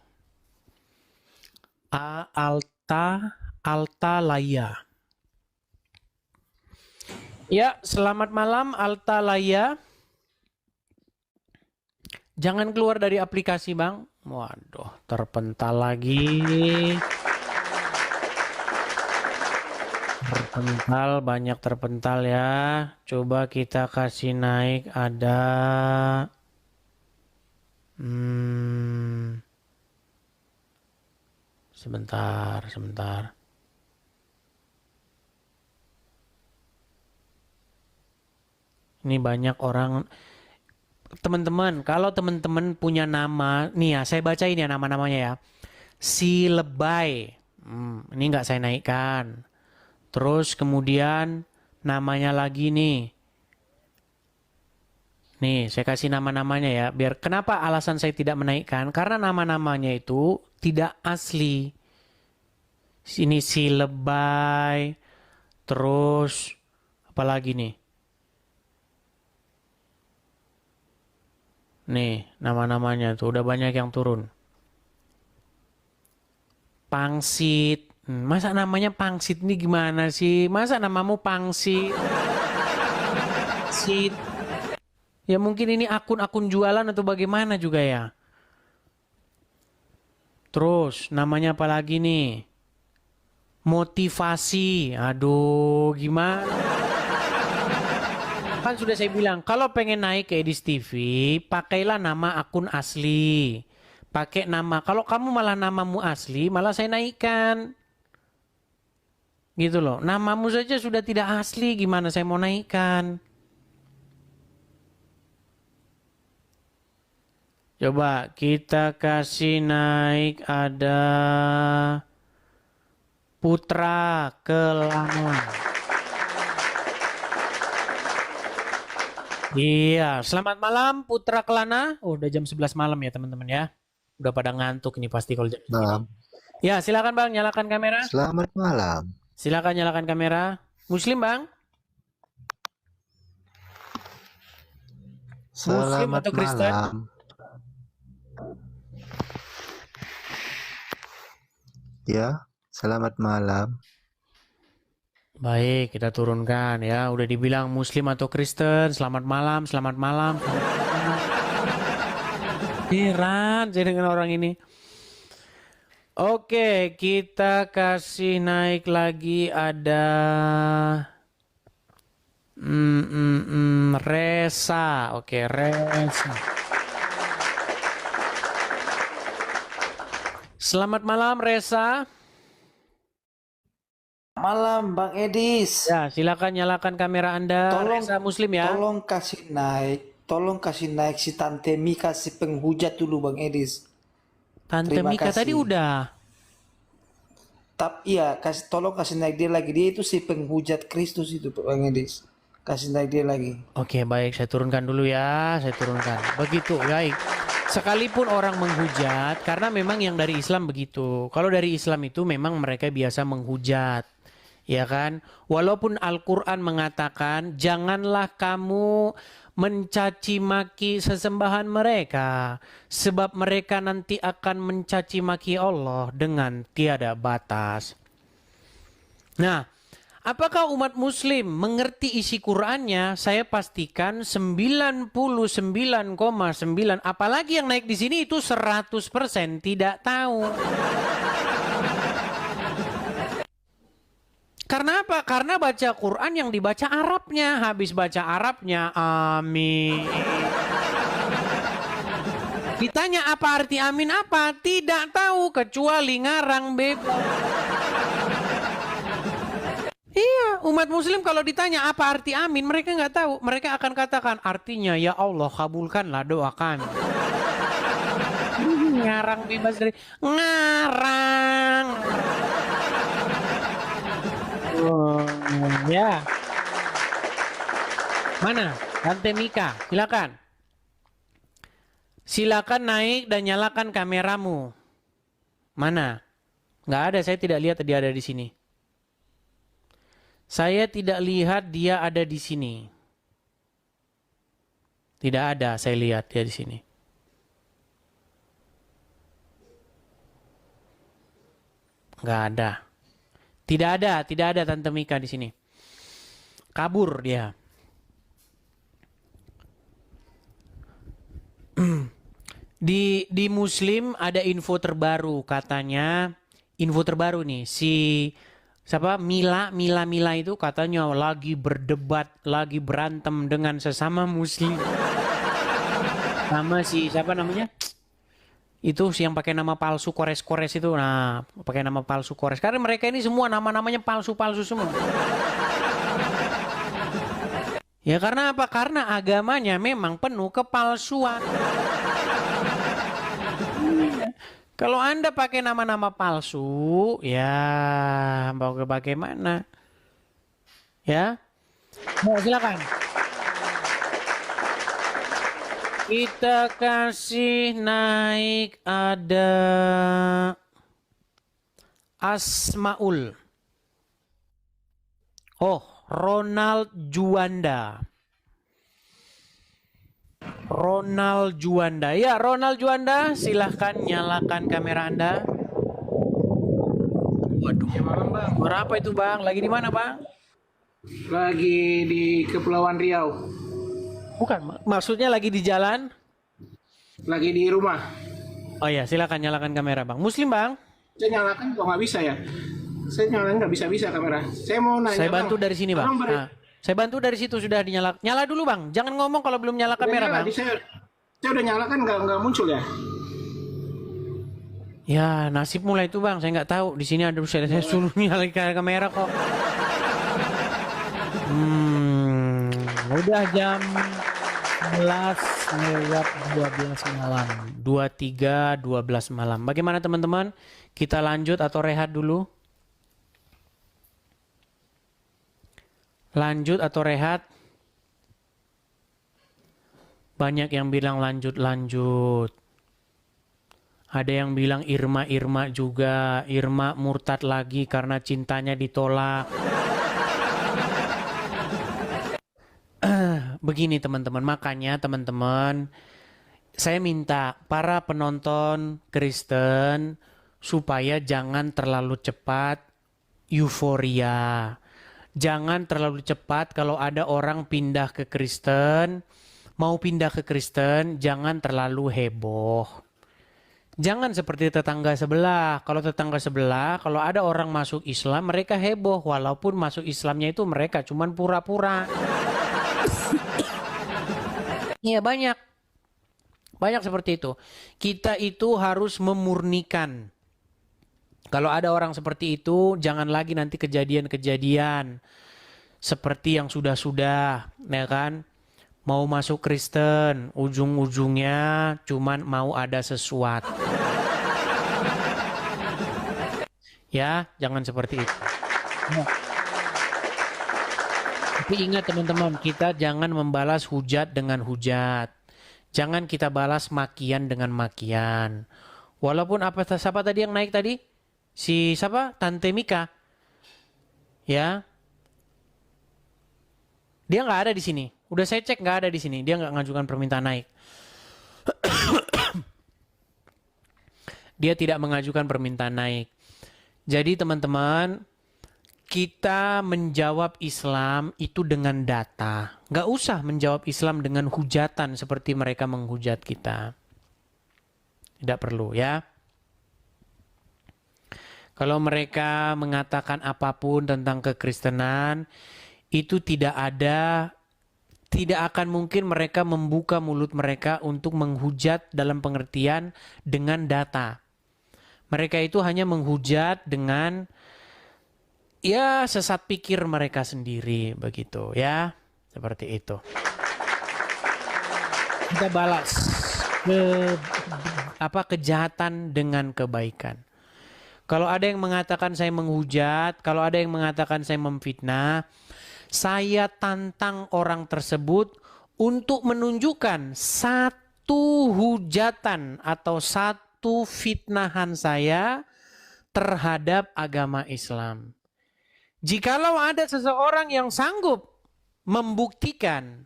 Speaker 1: Altalaya. Ya, selamat malam Altalaya. Jangan keluar dari aplikasi, Bang. Waduh, terpental lagi. Terpental, banyak terpental ya. Coba kita kasih naik, ada sebentar. Ini banyak orang. Teman-teman, kalau teman-teman punya nama, nih ya, saya bacain ya nama-namanya ya. Si Lebay, ini nggak saya naikkan. Terus kemudian namanya lagi nih. Nih, saya kasih nama-namanya ya. Biar kenapa alasan saya tidak menaikkan? Karena nama-namanya itu tidak asli. Sini si Lebay. Terus apa lagi nih? Nih, nama-namanya tuh udah banyak yang turun. Pangsit. Masa namanya Pangsit ini gimana sih? Masa namamu Pangsit? Pangsit. Ya mungkin ini akun-akun jualan atau bagaimana juga ya. Terus namanya apa lagi nih? Motivasi. Aduh, gimana? Kan sudah saya bilang, kalau pengen naik ke Edis TV, pakailah nama akun asli. Pakai nama. Kalau kamu malah namamu asli, malah saya naikkan. Gitu loh. Namamu saja sudah tidak asli, gimana saya mau naikkan? Coba kita kasih naik, ada Putra Kelana. Iya, selamat malam Putra Kelana. Oh, udah jam 11 malam ya teman-teman ya. Udah pada ngantuk ini pasti kalau jam
Speaker 11: Malam.
Speaker 1: Ya, silakan Bang, nyalakan kamera.
Speaker 11: Selamat malam.
Speaker 1: Silakan nyalakan kamera. Muslim, Bang? Muslim
Speaker 11: Selamat
Speaker 1: atau Kristen?
Speaker 11: malam. Ya, selamat malam.
Speaker 1: Baik, kita turunkan ya. Udah dibilang Muslim atau Kristen. Selamat malam, selamat malam. Heran saya dengan orang ini. Oke, kita kasih naik lagi, ada Resa. Oke, Resa. Selamat malam Resa.
Speaker 2: Malam Bang Edis.
Speaker 1: Ya, silakan nyalakan kamera Anda. Resa Muslim ya.
Speaker 2: Tolong kasih naik si Tante Mika si penghujat dulu Bang Edis.
Speaker 1: Tante
Speaker 2: Terima
Speaker 1: Mika
Speaker 2: kasih.
Speaker 1: tadi udah.
Speaker 2: Iya, tolong kasih naik dia lagi. Dia itu si penghujat Kristus itu Bang Edis. Kasih naik dia lagi.
Speaker 1: Oke, baik, saya turunkan dulu ya. Saya turunkan. Begitu, baik. Sekalipun orang menghujat, karena memang yang dari Islam begitu. Kalau dari Islam itu memang mereka biasa menghujat. Ya kan? Walaupun Al-Quran mengatakan, janganlah kamu mencaci maki sesembahan mereka, sebab mereka nanti akan mencaci maki Allah dengan tiada batas. Nah, apakah umat muslim mengerti isi Qur'annya? Saya pastikan 99,9, apalagi yang naik di sini itu 100% tidak tahu. Karena apa? Karena baca Quran yang dibaca Arabnya. Habis baca Arabnya, amin. Ditanya apa arti amin apa? Tidak tahu kecuali ngarang bebas. Iya, umat muslim kalau ditanya apa arti amin, mereka nggak tahu. Mereka akan katakan artinya, ya Allah kabulkanlah doa kami. Ngarang bebas dari ngarang. Oh, ya. Mana? Tante Mika, silakan. Silakan naik dan nyalakan kameramu. Mana? Nggak ada, saya tidak lihat dia ada di sini. Saya tidak lihat dia ada di sini. Tidak ada, saya lihat dia di sini. Nggak ada. Tidak ada Tante Mika di sini. Kabur dia. Di Muslim ada info terbaru, katanya info terbaru nih, si siapa Mila itu katanya lagi berdebat, lagi berantem dengan sesama Muslim sama si siapa namanya itu, si yang pakai nama palsu Kores itu. Nah, pakai nama palsu Kores, karena mereka ini semua nama-namanya palsu semua. Ya karena apa? Karena agamanya memang penuh kepalsuan. Kalau Anda pakai nama-nama palsu, ya mau ke bagaimana? Ya, mau silakan. Kita kasih naik ada Asmaul. Oh, Ronald Juanda. Ya, Ronald Juanda, silahkan nyalakan kamera Anda. Waduh, berapa itu Bang? Lagi di mana Bang?
Speaker 12: Lagi di Kepulauan Riau.
Speaker 1: Bukan, maksudnya lagi di jalan?
Speaker 12: Lagi di rumah.
Speaker 1: Oh ya, silakan nyalakan kamera Bang. Muslim Bang?
Speaker 12: Saya nyalakan kok nggak bisa ya? Saya nyalakan nggak bisa kamera. Saya mau nanya.
Speaker 1: Saya bantu
Speaker 12: Bang.
Speaker 1: dari sini Bang. Nah, saya bantu dari situ, sudah dinyala. Nyala dulu Bang. Jangan ngomong kalau belum nyala kamera Bang.
Speaker 12: Saya udah nyalakan nggak muncul ya?
Speaker 1: Ya nasib mulai itu Bang. Saya nggak tahu. Di sini ada saya suruh nyalakan kamera kok. Udah jam 11:12 malam. 23:12 malam. Bagaimana teman-teman? Kita lanjut atau rehat dulu? Lanjut atau rehat? Banyak yang bilang lanjut. Ada yang bilang Irma juga. Irma murtad lagi karena cintanya ditolak. Begini teman-teman, makanya teman-teman, saya minta para penonton Kristen supaya jangan terlalu cepat euforia. Jangan terlalu cepat kalau ada orang pindah ke Kristen, mau pindah ke Kristen, jangan terlalu heboh. Jangan seperti tetangga sebelah. Kalau tetangga sebelah, kalau ada orang masuk Islam, mereka heboh. Walaupun masuk Islamnya itu mereka cuman pura-pura. Iya banyak seperti itu. Kita itu harus memurnikan. Kalau ada orang seperti itu, jangan lagi nanti kejadian-kejadian seperti yang sudah-sudah, ya kan? Mau masuk Kristen, ujung-ujungnya cuman mau ada sesuatu. Ya, jangan seperti itu. Ya. Tapi ingat teman-teman, kita jangan membalas hujat dengan hujat. Jangan kita balas makian dengan makian. Walaupun siapa tadi yang naik tadi? Si siapa? Tante Mika. Ya. Dia nggak ada di sini. Udah saya cek nggak ada di sini. Dia nggak ngajukan permintaan naik. Dia tidak mengajukan permintaan naik. Jadi teman-teman, kita menjawab Islam itu dengan data. Nggak usah menjawab Islam dengan hujatan seperti mereka menghujat kita. Tidak perlu ya. Kalau mereka mengatakan apapun tentang kekristenan, itu tidak akan mungkin mereka membuka mulut mereka untuk menghujat dalam pengertian dengan data. Mereka itu hanya menghujat dengan ya sesat pikir mereka sendiri begitu ya. Seperti itu. Kita balas ke kejahatan dengan kebaikan. Kalau ada yang mengatakan saya menghujat, kalau ada yang mengatakan saya memfitnah, saya tantang orang tersebut untuk menunjukkan satu hujatan atau satu fitnahan saya terhadap agama Islam. Jikalau ada seseorang yang sanggup membuktikan,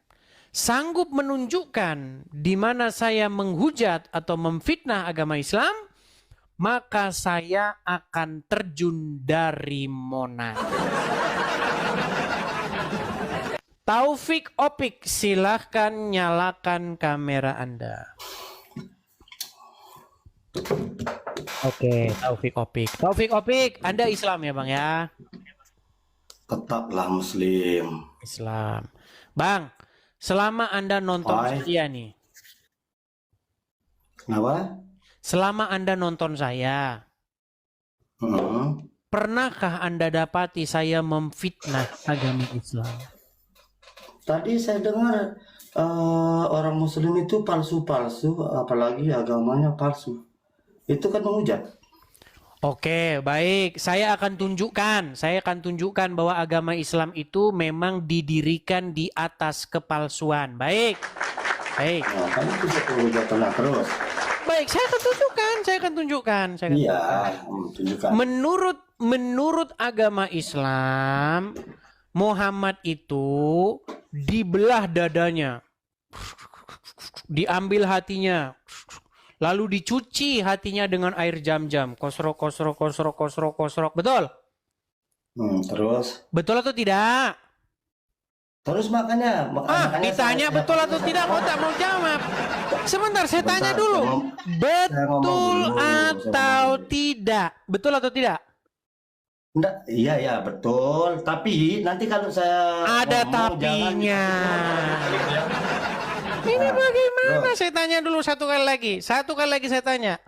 Speaker 1: sanggup menunjukkan di mana saya menghujat atau memfitnah agama Islam, maka saya akan terjun dari Monas. Taufik Opik, silahkan nyalakan kamera Anda. Oke, Taufik Opik. Taufik Opik, Anda Islam ya Bang ya?
Speaker 6: Tetaplah Muslim.
Speaker 1: Islam. Bang, selama Anda nonton saya nih.
Speaker 6: Kenapa?
Speaker 1: Selama Anda nonton saya. Pernahkah Anda dapati saya memfitnah agama Islam?
Speaker 6: Tadi saya dengar orang Muslim itu palsu-palsu, apalagi agamanya palsu. Itu kan menghujat.
Speaker 1: Oke, baik. Saya akan tunjukkan bahwa agama Islam itu memang didirikan di atas kepalsuan. Baik. Baik.
Speaker 6: Nah, kan itu penghujatan terus.
Speaker 1: Baik, saya akan tunjukkan.
Speaker 6: Tunjukkan.
Speaker 1: Menurut agama Islam, Muhammad itu dibelah dadanya, diambil hatinya, lalu dicuci hatinya dengan air zam-zam. Kosrok. Betul?
Speaker 6: Terus?
Speaker 1: Betul atau tidak?
Speaker 6: Terus makanya
Speaker 1: ditanya betul atau tidak, kau tak mau jawab. Sebentar, saya tanya dulu. Betul atau tidak? Betul atau tidak?
Speaker 6: Enggak, iya betul. Tapi nanti kalau saya
Speaker 1: ada tapinya. Ini bagaimana? Saya tanya dulu satu kali lagi saya tanya.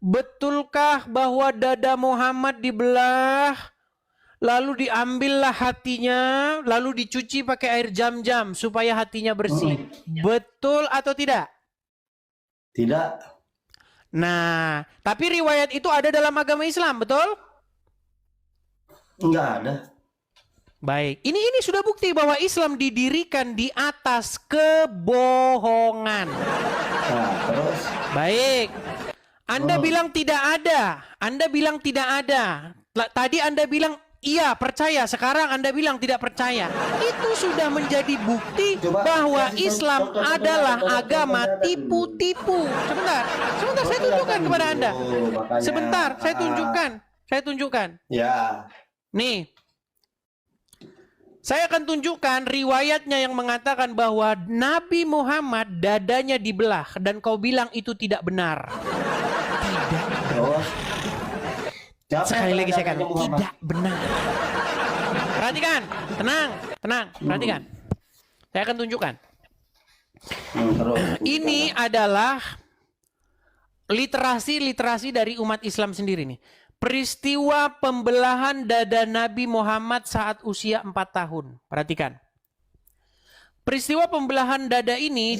Speaker 1: Betulkah bahwa dada Muhammad dibelah, lalu diambillah hatinya, lalu dicuci pakai air zam-zam supaya hatinya bersih? Betul atau tidak?
Speaker 6: Tidak.
Speaker 1: Nah, tapi riwayat itu ada dalam agama Islam, betul?
Speaker 6: Enggak ada.
Speaker 1: Baik, ini sudah bukti bahwa Islam didirikan di atas kebohongan.
Speaker 6: Nah, terus?
Speaker 1: Baik, Anda bilang tidak ada. Tadi Anda bilang iya percaya, sekarang Anda bilang tidak percaya. Itu sudah menjadi bukti bahwa Islam adalah agama tipu-tipu. Sebentar, saya tunjukkan kepada Anda. Sebentar, saya tunjukkan.
Speaker 6: Ya.
Speaker 1: Nih, saya akan tunjukkan riwayatnya yang mengatakan bahwa Nabi Muhammad dadanya dibelah dan kau bilang itu tidak benar. Tidak. Sekali lagi saya katakan tidak benar. Perhatikan, tenang, perhatikan. Saya akan tunjukkan. Ini adalah literasi dari umat Islam sendiri nih. Peristiwa pembelahan dada Nabi Muhammad saat usia 4 tahun. Perhatikan. Peristiwa pembelahan dada ini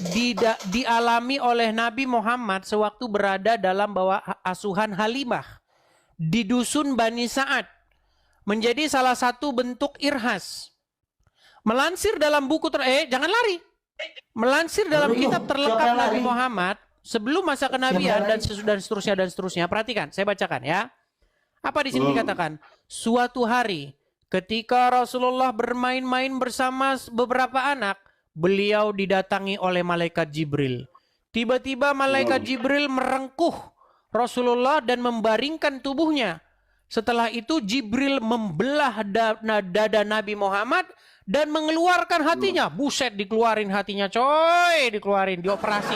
Speaker 1: dialami oleh Nabi Muhammad sewaktu berada dalam bawah asuhan Halimah di dusun Bani Sa'ad. Menjadi salah satu bentuk irhas. Melansir dalam buku jangan lari. Melansir dalam kitab terlengkap Nabi Muhammad sebelum masa kenabian dan seterusnya. Perhatikan, saya bacakan ya. Apa di sini dikatakan? Suatu hari ketika Rasulullah bermain-main bersama beberapa anak, beliau didatangi oleh malaikat Jibril. Tiba-tiba malaikat Jibril merengkuh Rasulullah dan membaringkan tubuhnya. Setelah itu Jibril membelah dada Nabi Muhammad dan mengeluarkan hatinya. Buset, dikeluarin hatinya coy, dioperasi.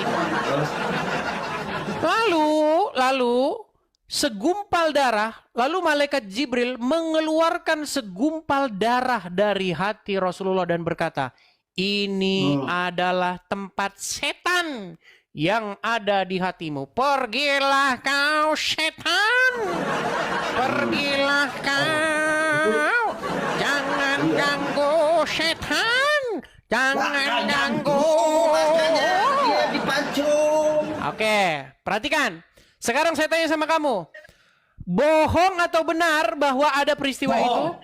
Speaker 1: Lalu segumpal darah, lalu malaikat Jibril mengeluarkan segumpal darah dari hati Rasulullah dan berkata, ini adalah tempat setan yang ada di hatimu. Pergilah kau setan, pergilah kau, jangan ganggu setan, jangan ganggu. Oke, perhatikan. Sekarang saya tanya sama kamu. Bohong atau benar bahwa ada peristiwa itu?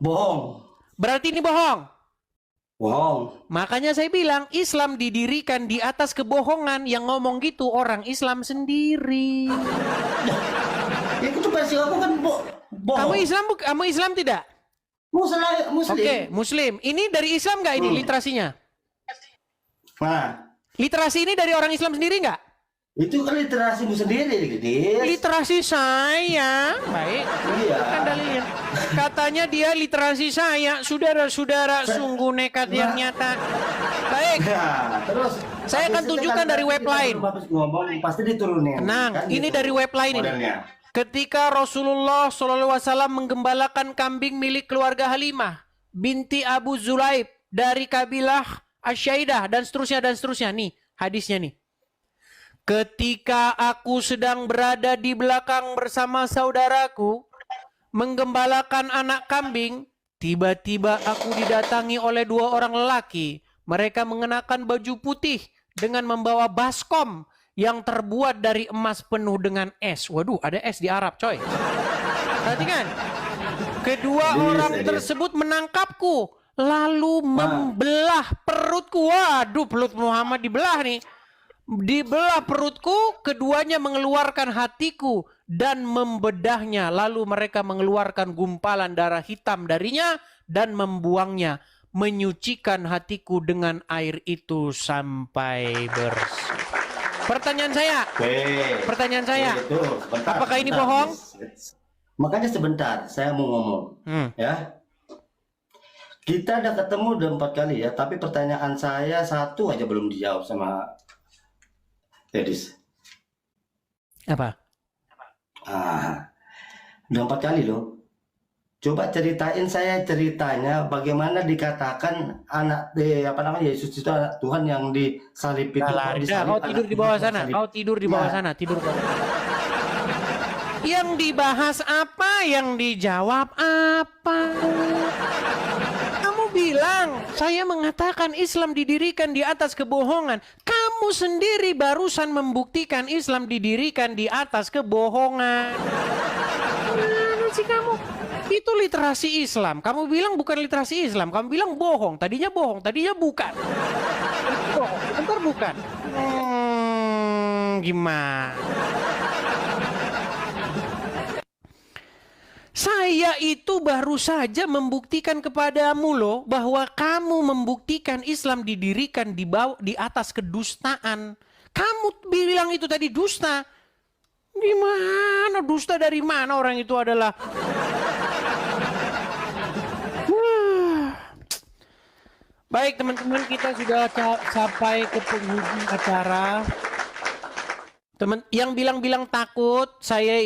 Speaker 6: Bohong.
Speaker 1: Berarti ini bohong.
Speaker 6: Bohong.
Speaker 1: Makanya saya bilang Islam didirikan di atas kebohongan. Yang ngomong gitu orang Islam sendiri.
Speaker 6: Ya itu pasti aku kan bohong.
Speaker 1: Kamu Islam tidak?
Speaker 6: Muslim.
Speaker 1: Oke, Muslim. Ini dari Islam nggak ini literasinya?
Speaker 6: Nah,
Speaker 1: literasi ini dari orang Islam sendiri nggak?
Speaker 6: itu kan literasimu sendiri, Dis.
Speaker 1: Literasi saya. Baik.
Speaker 6: Iya.
Speaker 1: Kan dalilnya. Katanya dia literasi saya. Saudara-saudara sungguh nekat yang nyata. Baik.
Speaker 6: Nah, terus
Speaker 1: Saya akan tunjukkan dari web lain.
Speaker 6: Ngomong pasti diturunin.
Speaker 1: Tenang,
Speaker 6: Kan
Speaker 1: ini
Speaker 6: gitu
Speaker 1: dari web lain ini.
Speaker 6: modelnya.
Speaker 1: Ketika Rasulullah SAW menggembalakan kambing milik keluarga Halimah binti Abu Zulaib dari kabilah Asyaidah dan seterusnya nih hadisnya nih. Ketika aku sedang berada di belakang bersama saudaraku menggembalakan anak kambing, tiba-tiba aku didatangi oleh 2 orang lelaki. Mereka mengenakan baju putih dengan membawa baskom yang terbuat dari emas penuh dengan es. Waduh, ada es di Arab, coy. Perhatikan. Kedua orang tersebut menangkapku, lalu membelah perutku. Waduh, perut Muhammad dibelah nih. Dibelah perutku, keduanya mengeluarkan hatiku dan membedahnya. Lalu mereka mengeluarkan gumpalan darah hitam darinya dan membuangnya. Menyucikan hatiku dengan air itu sampai bersih. Pertanyaan saya, apakah ini bohong?
Speaker 6: Makanya sebentar, saya mau ngomong, ya. Kita udah ketemu udah 4 kali ya, tapi pertanyaan saya 1 aja belum dijawab sama Dedis.
Speaker 1: Apa?
Speaker 6: Udah 4 kali loh. Coba ceritain saya ceritanya bagaimana dikatakan anak Yesus itu anak Tuhan yang disalib itu.
Speaker 1: Kau tidur di bawah sana. Kau tidur di bawah sana. Tidur bawah. Yang dibahas apa? Yang dijawab apa? Kamu bilang saya mengatakan Islam didirikan di atas kebohongan. Kamu sendiri barusan membuktikan Islam didirikan di atas kebohongan. Mana sih kamu? Itu literasi Islam. Kamu bilang bukan literasi Islam. Kamu bilang bohong. Tadinya bohong. Tadinya bukan. Bohong. Bentar bukan. Gimana? Saya itu baru saja membuktikan kepadamu loh bahwa kamu membuktikan Islam didirikan di atas kedustaan. Kamu bilang itu tadi dusta. Gimana dusta dari mana orang itu adalah? Baik teman-teman, kita sudah sampai ke penghujung acara. Teman yang bilang-bilang takut saya